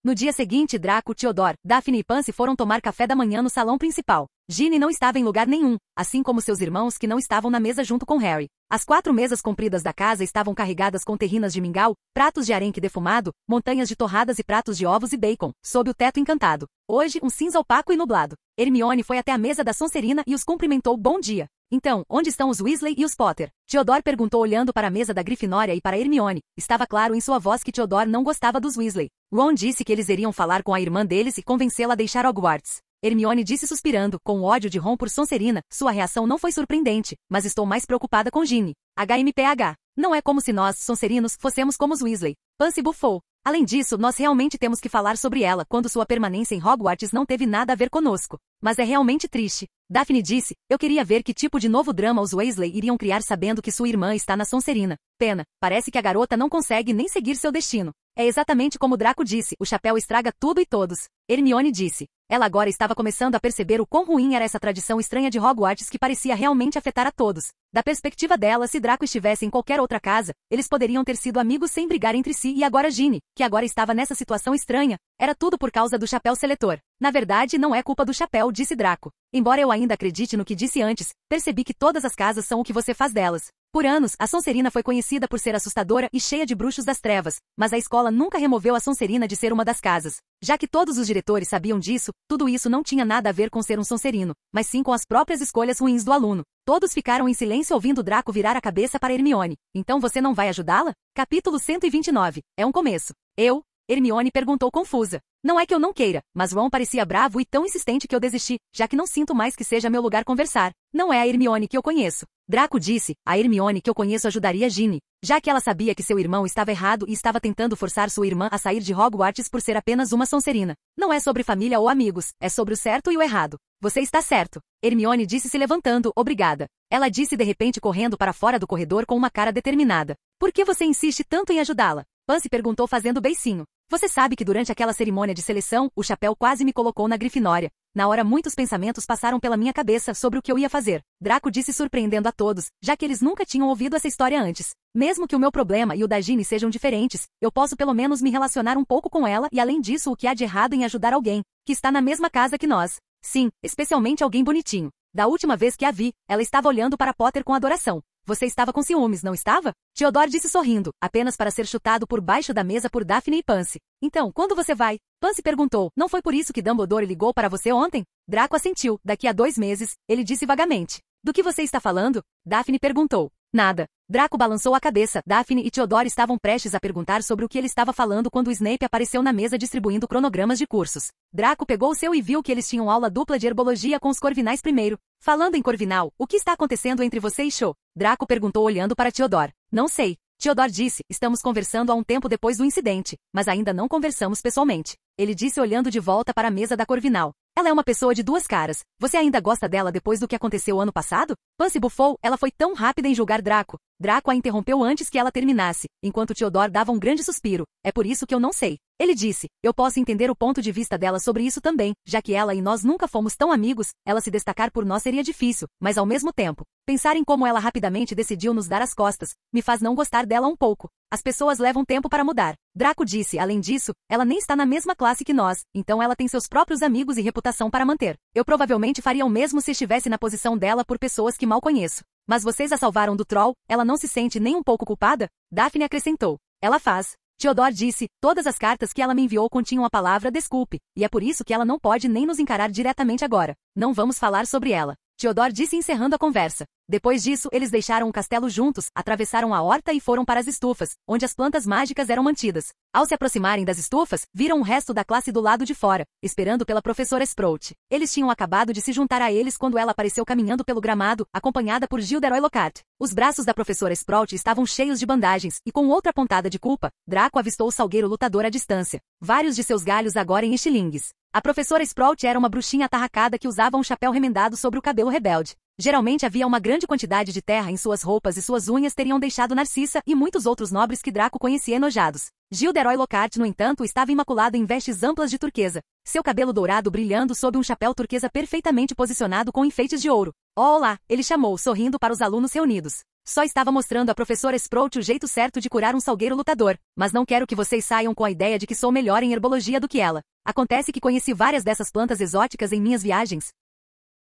Speaker 2: No dia seguinte, Draco, Theodore, Daphne e Pansy foram tomar café da manhã no salão principal. Ginny não estava em lugar nenhum, assim como seus irmãos que não estavam na mesa junto com Harry. As 4 mesas compridas da casa estavam carregadas com terrinas de mingau, pratos de arenque defumado, montanhas de torradas e pratos de ovos e bacon, sob o teto encantado. Hoje, um cinza opaco e nublado. Hermione foi até a mesa da Sonserina e os cumprimentou bom dia. Então, onde estão os Weasley e os Potter? Theodore perguntou olhando para a mesa da Grifinória e para Hermione. Estava claro em sua voz que Theodore não gostava dos Weasley. Ron disse que eles iriam falar com a irmã deles e convencê-la a deixar Hogwarts. Hermione disse suspirando, com o ódio de Ron por Sonserina. Sua reação não foi surpreendente, mas estou mais preocupada com Ginny. HMPH. Não é como se nós, Sonserinos, fossemos como os Weasley. Pansy bufou. Além disso, nós realmente temos que falar sobre ela quando sua permanência em Hogwarts não teve nada a ver conosco. Mas é realmente triste. Daphne disse, eu queria ver que tipo de novo drama os Weasley iriam criar sabendo que sua irmã está na Sonserina. Pena, parece que a garota não consegue nem seguir seu destino. É exatamente como Draco disse, o chapéu estraga tudo e todos. Hermione disse. Ela agora estava começando a perceber o quão ruim era essa tradição estranha de Hogwarts que parecia realmente afetar a todos. Da perspectiva dela, se Draco estivesse em qualquer outra casa, eles poderiam ter sido amigos sem brigar entre si e agora Ginny, que agora estava nessa situação estranha, era tudo por causa do chapéu seletor. Na verdade, não é culpa do chapéu, disse Draco. Embora eu ainda acredite no que disse antes, percebi que todas as casas são o que você faz delas. Por anos, a Sonserina foi conhecida por ser assustadora e cheia de bruxos das trevas, mas a escola nunca removeu a Sonserina de ser uma das casas. Já que todos os diretores sabiam disso, tudo isso não tinha nada a ver com ser um Sonserino, mas sim com as próprias escolhas ruins do aluno. Todos ficaram em silêncio ouvindo Draco virar a cabeça para Hermione. Então você não vai ajudá-la? Capítulo 129. É um começo. Eu? Hermione perguntou confusa. Não é que eu não queira, mas Ron parecia bravo e tão insistente que eu desisti, já que não sinto mais que seja meu lugar conversar. Não é a Hermione que eu conheço. Draco disse, a Hermione que eu conheço ajudaria Ginny, já que ela sabia que seu irmão estava errado e estava tentando forçar sua irmã a sair de Hogwarts por ser apenas uma Sonserina. Não é sobre família ou amigos, é sobre o certo e o errado. Você está certo. Hermione disse se levantando, obrigada. Ela disse de repente correndo para fora do corredor com uma cara determinada. Por que você insiste tanto em ajudá-la? Pansy perguntou fazendo beicinho. Você sabe que durante aquela cerimônia de seleção, o chapéu quase me colocou na Grifinória. Na hora muitos pensamentos passaram pela minha cabeça sobre o que eu ia fazer. Draco disse surpreendendo a todos, já que eles nunca tinham ouvido essa história antes. Mesmo que o meu problema e o da Ginny sejam diferentes, eu posso pelo menos me relacionar um pouco com ela e além disso o que há de errado em ajudar alguém, que está na mesma casa que nós. Sim, especialmente alguém bonitinho. Da última vez que a vi, ela estava olhando para Potter com adoração. Você estava com ciúmes, não estava? Theodore disse sorrindo, apenas para ser chutado por baixo da mesa por Daphne e Pansy. Então, quando você vai? Pansy perguntou, não foi por isso que Dumbledore ligou para você ontem? Draco assentiu, daqui a 2 meses, ele disse vagamente. Do que você está falando? Daphne perguntou. Nada. Draco balançou a cabeça. Daphne e Theodore estavam prestes a perguntar sobre o que ele estava falando quando Snape apareceu na mesa distribuindo cronogramas de cursos. Draco pegou o seu e viu que eles tinham aula dupla de herbologia com os corvinais primeiro. Falando em corvinal, o que está acontecendo entre você e Cho? Draco perguntou olhando para Theodore. Não sei. Theodore disse, estamos conversando há um tempo depois do incidente, mas ainda não conversamos pessoalmente. Ele disse olhando de volta para a mesa da corvinal. Ela é uma pessoa de duas caras. Você ainda gosta dela depois do que aconteceu ano passado? Pansy bufou, ela foi tão rápida em julgar Draco. Draco a interrompeu antes que ela terminasse, enquanto Theodore dava um grande suspiro. É por isso que eu não sei. Ele disse, eu posso entender o ponto de vista dela sobre isso também, já que ela e nós nunca fomos tão amigos, ela se destacar por nós seria difícil, mas ao mesmo tempo, pensar em como ela rapidamente decidiu nos dar as costas, me faz não gostar dela um pouco. As pessoas levam tempo para mudar. Draco disse, além disso, ela nem está na mesma classe que nós, então ela tem seus próprios amigos e reputação para manter. Eu provavelmente faria o mesmo se estivesse na posição dela por pessoas que mal conheço. Mas vocês a salvaram do troll, ela não se sente nem um pouco culpada? Daphne acrescentou. Ela faz. Theodore disse, todas as cartas que ela me enviou continham a palavra desculpe, e é por isso que ela não pode nem nos encarar diretamente agora. Não vamos falar sobre ela. Theodore disse encerrando a conversa. Depois disso, eles deixaram o castelo juntos, atravessaram a horta e foram para as estufas, onde as plantas mágicas eram mantidas. Ao se aproximarem das estufas, viram o resto da classe do lado de fora, esperando pela professora Sprout. Eles tinham acabado de se juntar a eles quando ela apareceu caminhando pelo gramado, acompanhada por Gilderoy Lockhart. Os braços da professora Sprout estavam cheios de bandagens, e com outra pontada de culpa, Draco avistou o salgueiro lutador à distância. Vários de seus galhos agora em estilingues. A professora Sprout era uma bruxinha atarracada que usava um chapéu remendado sobre o cabelo rebelde. Geralmente havia uma grande quantidade de terra em suas roupas e suas unhas teriam deixado Narcissa e muitos outros nobres que Draco conhecia enojados. Gilderoy Lockhart, no entanto, estava imaculado em vestes amplas de turquesa, seu cabelo dourado brilhando sob um chapéu turquesa perfeitamente posicionado com enfeites de ouro. Oh, olá, ele chamou, sorrindo para os alunos reunidos. Só estava mostrando à professora Sprout o jeito certo de curar um salgueiro lutador, mas não quero que vocês saiam com a ideia de que sou melhor em herbologia do que ela. Acontece que conheci várias dessas plantas exóticas em minhas viagens.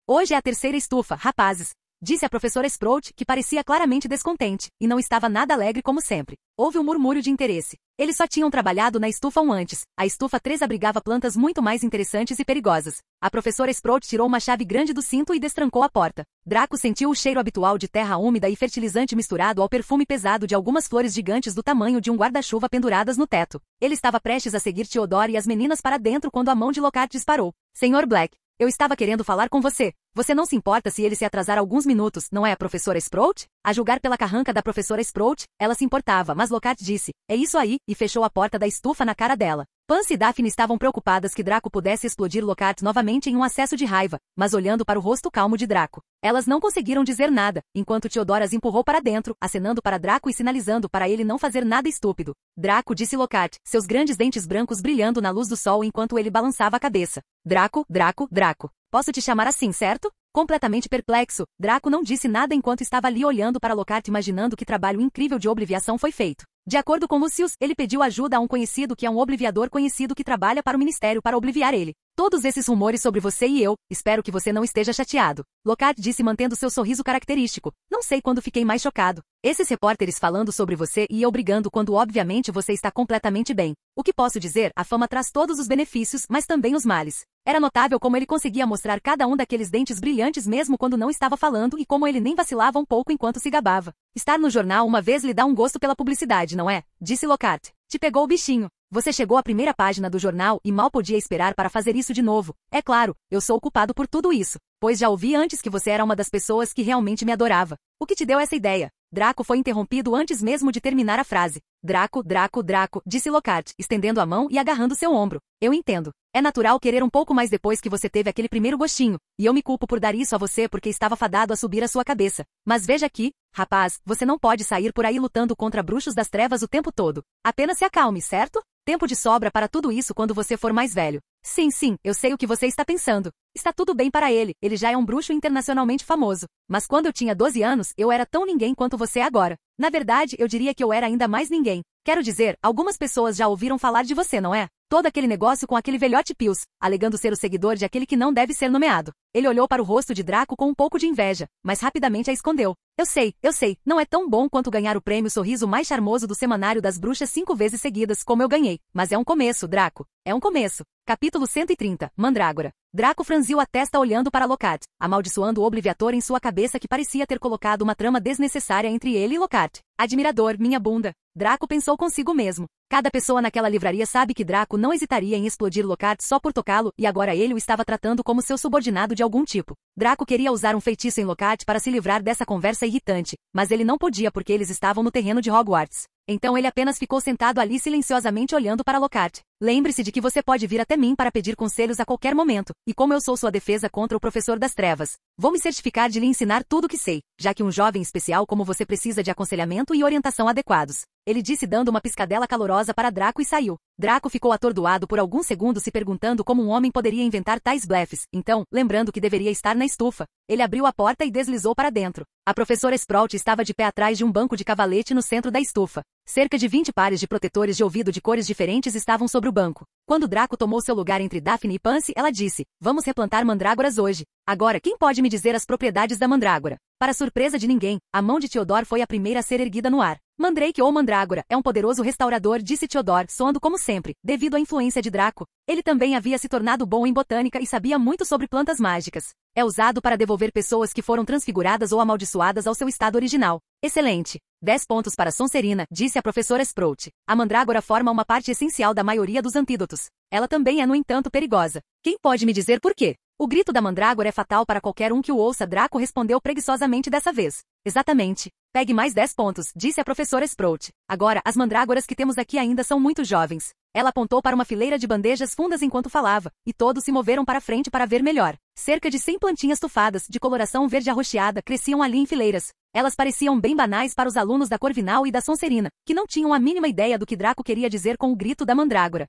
Speaker 2: Hoje é a terceira estufa, rapazes, disse a professora Sprout, que parecia claramente descontente, e não estava nada alegre como sempre. Houve um murmúrio de interesse. Eles só tinham trabalhado na estufa 1 antes. A estufa 3 abrigava plantas muito mais interessantes e perigosas. A professora Sprout tirou uma chave grande do cinto e destrancou a porta. Draco sentiu o cheiro habitual de terra úmida e fertilizante misturado ao perfume pesado de algumas flores gigantes do tamanho de um guarda-chuva penduradas no teto. Ele estava prestes a seguir Theodore e as meninas para dentro quando a mão de Lockhart disparou. Senhor Black, eu estava querendo falar com você. Você não se importa se ele se atrasar alguns minutos, não é a professora Sprout? A julgar pela carranca da professora Sprout, ela se importava, mas Lockhart disse, é isso aí, e fechou a porta da estufa na cara dela. Pansy e Daphne estavam preocupadas que Draco pudesse explodir Lockhart novamente em um acesso de raiva, mas olhando para o rosto calmo de Draco. Elas não conseguiram dizer nada, enquanto Theodore as empurrou para dentro, acenando para Draco e sinalizando para ele não fazer nada estúpido. Draco, disse Lockhart, seus grandes dentes brancos brilhando na luz do sol enquanto ele balançava a cabeça. Draco, Draco, Draco. Posso te chamar assim, certo? Completamente perplexo, Draco não disse nada enquanto estava ali olhando para Lockhart imaginando que trabalho incrível de obliviação foi feito. De acordo com Lucius, ele pediu ajuda a um conhecido que é um obliviador conhecido que trabalha para o ministério para obliviar ele. Todos esses rumores sobre você e eu, espero que você não esteja chateado. Lockhart disse mantendo seu sorriso característico. Não sei quando fiquei mais chocado. Esses repórteres falando sobre você e eu brigando quando obviamente você está completamente bem. O que posso dizer? A fama traz todos os benefícios, mas também os males. Era notável como ele conseguia mostrar cada um daqueles dentes brilhantes mesmo quando não estava falando e como ele nem vacilava um pouco enquanto se gabava. Estar no jornal uma vez lhe dá um gosto pela publicidade, não é? Disse Lockhart. Te pegou o bichinho. Você chegou à primeira página do jornal e mal podia esperar para fazer isso de novo. É claro, eu sou o culpado por tudo isso, pois já ouvi antes que você era uma das pessoas que realmente me adorava. O que te deu essa ideia? Draco foi interrompido antes mesmo de terminar a frase. Draco, Draco, Draco, disse Lockhart, estendendo a mão e agarrando seu ombro. Eu entendo. É natural querer um pouco mais depois que você teve aquele primeiro gostinho, e eu me culpo por dar isso a você porque estava fadado a subir a sua cabeça. Mas veja aqui, rapaz, você não pode sair por aí lutando contra bruxos das trevas o tempo todo. Apenas se acalme, certo? Tempo de sobra para tudo isso quando você for mais velho. Sim, eu sei o que você está pensando. Está tudo bem para ele já é um bruxo internacionalmente famoso. Mas quando eu tinha 12 anos, eu era tão ninguém quanto você é agora. Na verdade, eu diria que eu era ainda mais ninguém. Quero dizer, algumas pessoas já ouviram falar de você, não é? Todo aquele negócio com aquele velhote Pius, alegando ser o seguidor de aquele que não deve ser nomeado. Ele olhou para o rosto de Draco com um pouco de inveja, mas rapidamente a escondeu. Eu sei, não é tão bom quanto ganhar o prêmio sorriso mais charmoso do Semanário das Bruxas 5 vezes seguidas como eu ganhei. Mas é um começo, Draco. É um começo. Capítulo 130, Mandrágora. Draco franziu a testa olhando para Lockhart, amaldiçoando o Obliviator em sua cabeça que parecia ter colocado uma trama desnecessária entre ele e Lockhart. Admirador, minha bunda. Draco pensou consigo mesmo. Cada pessoa naquela livraria sabe que Draco não hesitaria em explodir Lockhart só por tocá-lo, e agora ele o estava tratando como seu subordinado de algum tipo. Draco queria usar um feitiço em Lockhart para se livrar dessa conversa irritante, mas ele não podia porque eles estavam no terreno de Hogwarts. Então ele apenas ficou sentado ali silenciosamente olhando para Lockhart. Lembre-se de que você pode vir até mim para pedir conselhos a qualquer momento, e como eu sou sua defesa contra o professor das trevas, vou me certificar de lhe ensinar tudo o que sei, já que um jovem especial como você precisa de aconselhamento e orientação adequados. Ele disse dando uma piscadela calorosa para Draco e saiu. Draco ficou atordoado por alguns segundos se perguntando como um homem poderia inventar tais blefes. Então, lembrando que deveria estar na estufa, ele abriu a porta e deslizou para dentro. A professora Sprout estava de pé atrás de um banco de cavalete no centro da estufa. Cerca de 20 pares de protetores de ouvido de cores diferentes estavam sobre o banco. Quando Draco tomou seu lugar entre Daphne e Pansy, ela disse, vamos replantar mandrágoras hoje. Agora, quem pode me dizer as propriedades da mandrágora? Para surpresa de ninguém, a mão de Theodore foi a primeira a ser erguida no ar. Mandrake ou mandrágora é um poderoso restaurador, disse Theodore, soando como sempre, devido à influência de Draco. Ele também havia se tornado bom em botânica e sabia muito sobre plantas mágicas. É usado para devolver pessoas que foram transfiguradas ou amaldiçoadas ao seu estado original. Excelente. 10 pontos para Sonserina, disse a professora Sprout. A mandrágora forma uma parte essencial da maioria dos antídotos. Ela também é, no entanto, perigosa. Quem pode me dizer por quê? O grito da mandrágora é fatal para qualquer um que o ouça, Draco respondeu preguiçosamente dessa vez. Exatamente. Pegue mais 10 pontos, disse a professora Sprout. Agora, as mandrágoras que temos aqui ainda são muito jovens. Ela apontou para uma fileira de bandejas fundas enquanto falava, e todos se moveram para frente para ver melhor. Cerca de 100 plantinhas tufadas, de coloração verde arroxeada, cresciam ali em fileiras. Elas pareciam bem banais para os alunos da Corvinal e da Sonserina, que não tinham a mínima ideia do que Draco queria dizer com o grito da mandrágora.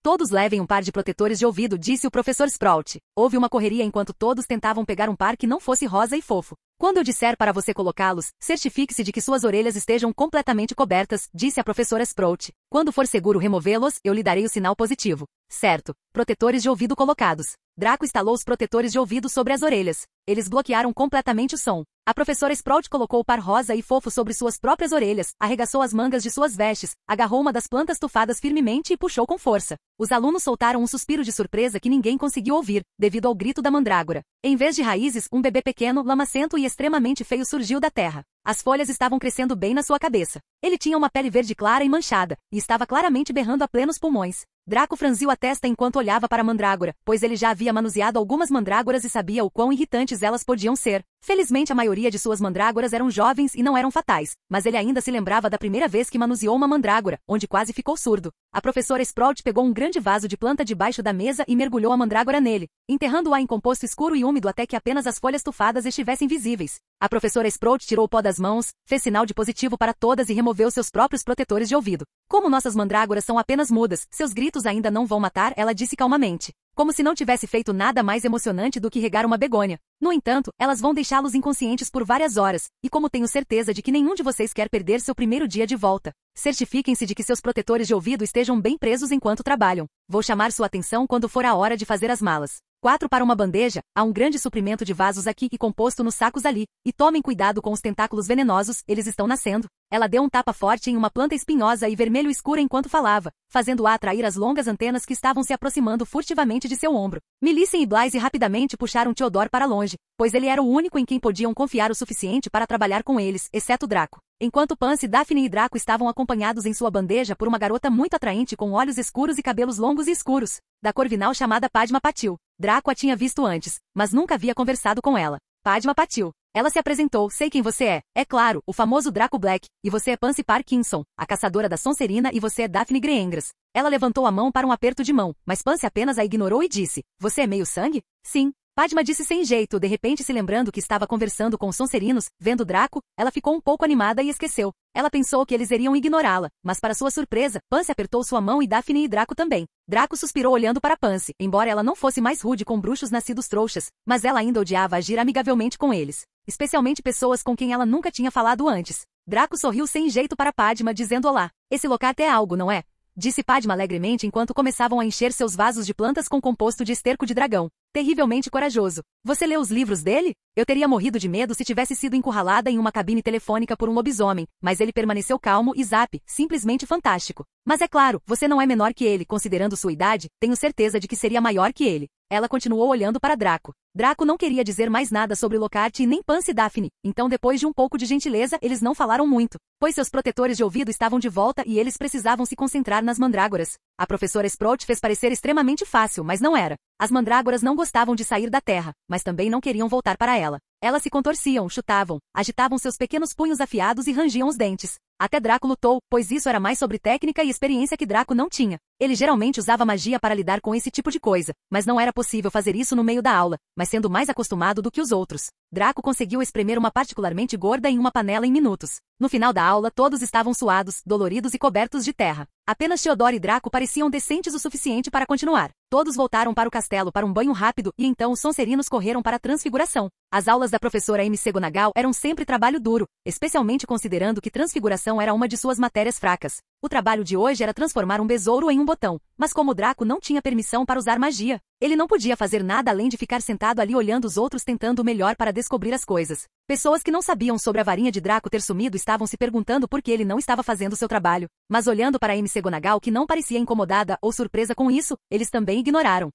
Speaker 2: Todos levem um par de protetores de ouvido, disse o professor Sprout. Houve uma correria enquanto todos tentavam pegar um par que não fosse rosa e fofo. Quando eu disser para você colocá-los, certifique-se de que suas orelhas estejam completamente cobertas, disse a professora Sprout. Quando for seguro removê-los, eu lhe darei o sinal positivo. Certo. Protetores de ouvido colocados. Draco instalou os protetores de ouvido sobre as orelhas. Eles bloquearam completamente o som. A professora Sprout colocou o par rosa e fofo sobre suas próprias orelhas, arregaçou as mangas de suas vestes, agarrou uma das plantas tufadas firmemente e puxou com força. Os alunos soltaram um suspiro de surpresa que ninguém conseguiu ouvir, devido ao grito da mandrágora. Em vez de raízes, um bebê pequeno, lamacento e extremamente feio surgiu da terra. As folhas estavam crescendo bem na sua cabeça. Ele tinha uma pele verde clara e manchada, e estava claramente berrando a plenos pulmões. Draco franziu a testa enquanto olhava para a mandrágora, pois ele já havia manuseado algumas mandrágoras e sabia o quão irritantes elas podiam ser. Felizmente a maioria de suas mandrágoras eram jovens e não eram fatais, mas ele ainda se lembrava da primeira vez que manuseou uma mandrágora, onde quase ficou surdo. A professora Sprout pegou um grande vaso de planta debaixo da mesa e mergulhou a mandrágora nele, enterrando-a em composto escuro e úmido até que apenas as folhas tufadas estivessem visíveis. A professora Sprout tirou o pó das mãos, fez sinal de positivo para todas e removeu seus próprios protetores de ouvido. Como nossas mandrágoras são apenas mudas, seus gritos ainda não vão matar, ela disse calmamente. Como se não tivesse feito nada mais emocionante do que regar uma begônia. No entanto, elas vão deixá-los inconscientes por várias horas, e como tenho certeza de que nenhum de vocês quer perder seu primeiro dia de volta, certifiquem-se de que seus protetores de ouvido estejam bem presos enquanto trabalham. Vou chamar sua atenção quando for a hora de fazer as malas. 4 para uma bandeja, há um grande suprimento de vasos aqui e composto nos sacos ali, e tomem cuidado com os tentáculos venenosos, eles estão nascendo. Ela deu um tapa forte em uma planta espinhosa e vermelho escura enquanto falava, fazendo-a atrair as longas antenas que estavam se aproximando furtivamente de seu ombro. Millicent e Blaise rapidamente puxaram Theodore para longe, pois ele era o único em quem podiam confiar o suficiente para trabalhar com eles, exceto Draco. Enquanto Pansy, Daphne e Draco estavam acompanhados em sua bandeja por uma garota muito atraente com olhos escuros e cabelos longos e escuros, da Corvinal chamada Padma Patil. Draco a tinha visto antes, mas nunca havia conversado com ela. Padma Patil. Ela se apresentou, sei quem você é. É claro, o famoso Draco Black, e você é Pansy Parkinson, a caçadora da Sonserina e você é Daphne Greengrass. Ela levantou a mão para um aperto de mão, mas Pansy apenas a ignorou e disse, você é meio sangue? Sim. Padma disse sem jeito, de repente se lembrando que estava conversando com os Sonserinos, vendo Draco, ela ficou um pouco animada e esqueceu. Ela pensou que eles iriam ignorá-la, mas para sua surpresa, Pansy apertou sua mão e Daphne e Draco também. Draco suspirou olhando para Pansy, embora ela não fosse mais rude com bruxos nascidos trouxas, mas ela ainda odiava agir amigavelmente com eles, especialmente pessoas com quem ela nunca tinha falado antes. Draco sorriu sem jeito para Padma, dizendo olá. Esse Lockhart é algo, não é? Disse Padma alegremente enquanto começavam a encher seus vasos de plantas com composto de esterco de dragão. Terrivelmente corajoso. Você leu os livros dele? Eu teria morrido de medo se tivesse sido encurralada em uma cabine telefônica por um lobisomem, mas ele permaneceu calmo e zap, simplesmente fantástico. Mas é claro, você não é menor que ele, considerando sua idade, tenho certeza de que seria maior que ele. Ela continuou olhando para Draco. Draco não queria dizer mais nada sobre Lockhart e nem Pansy Daphne, então depois de um pouco de gentileza eles não falaram muito, pois seus protetores de ouvido estavam de volta e eles precisavam se concentrar nas mandrágoras. A professora Sprout fez parecer extremamente fácil, mas não era. As mandrágoras não gostavam de sair da terra, mas também não queriam voltar para ela. Elas se contorciam, chutavam, agitavam seus pequenos punhos afiados e rangiam os dentes. Até Draco lutou, pois isso era mais sobre técnica e experiência que Draco não tinha. Ele geralmente usava magia para lidar com esse tipo de coisa, mas não era possível fazer isso no meio da aula, mas sendo mais acostumado do que os outros. Draco conseguiu espremer uma particularmente gorda em uma panela em minutos. No final da aula, todos estavam suados, doloridos e cobertos de terra. Apenas Theodore e Draco pareciam decentes o suficiente para continuar. Todos voltaram para o castelo para um banho rápido e então os Sonserinos correram para a Transfiguração. As aulas da professora MC Gonagal eram sempre trabalho duro, especialmente considerando que Transfiguração era uma de suas matérias fracas. O trabalho de hoje era transformar um besouro em um botão, mas como Draco não tinha permissão para usar magia, ele não podia fazer nada além de ficar sentado ali olhando os outros tentando o melhor para descobrir as coisas. Pessoas que não sabiam sobre a varinha de Draco ter sumido estavam se perguntando por que ele não estava fazendo seu trabalho, mas olhando para MC Gonagal que não parecia incomodada ou surpresa com isso, eles também ignoraram.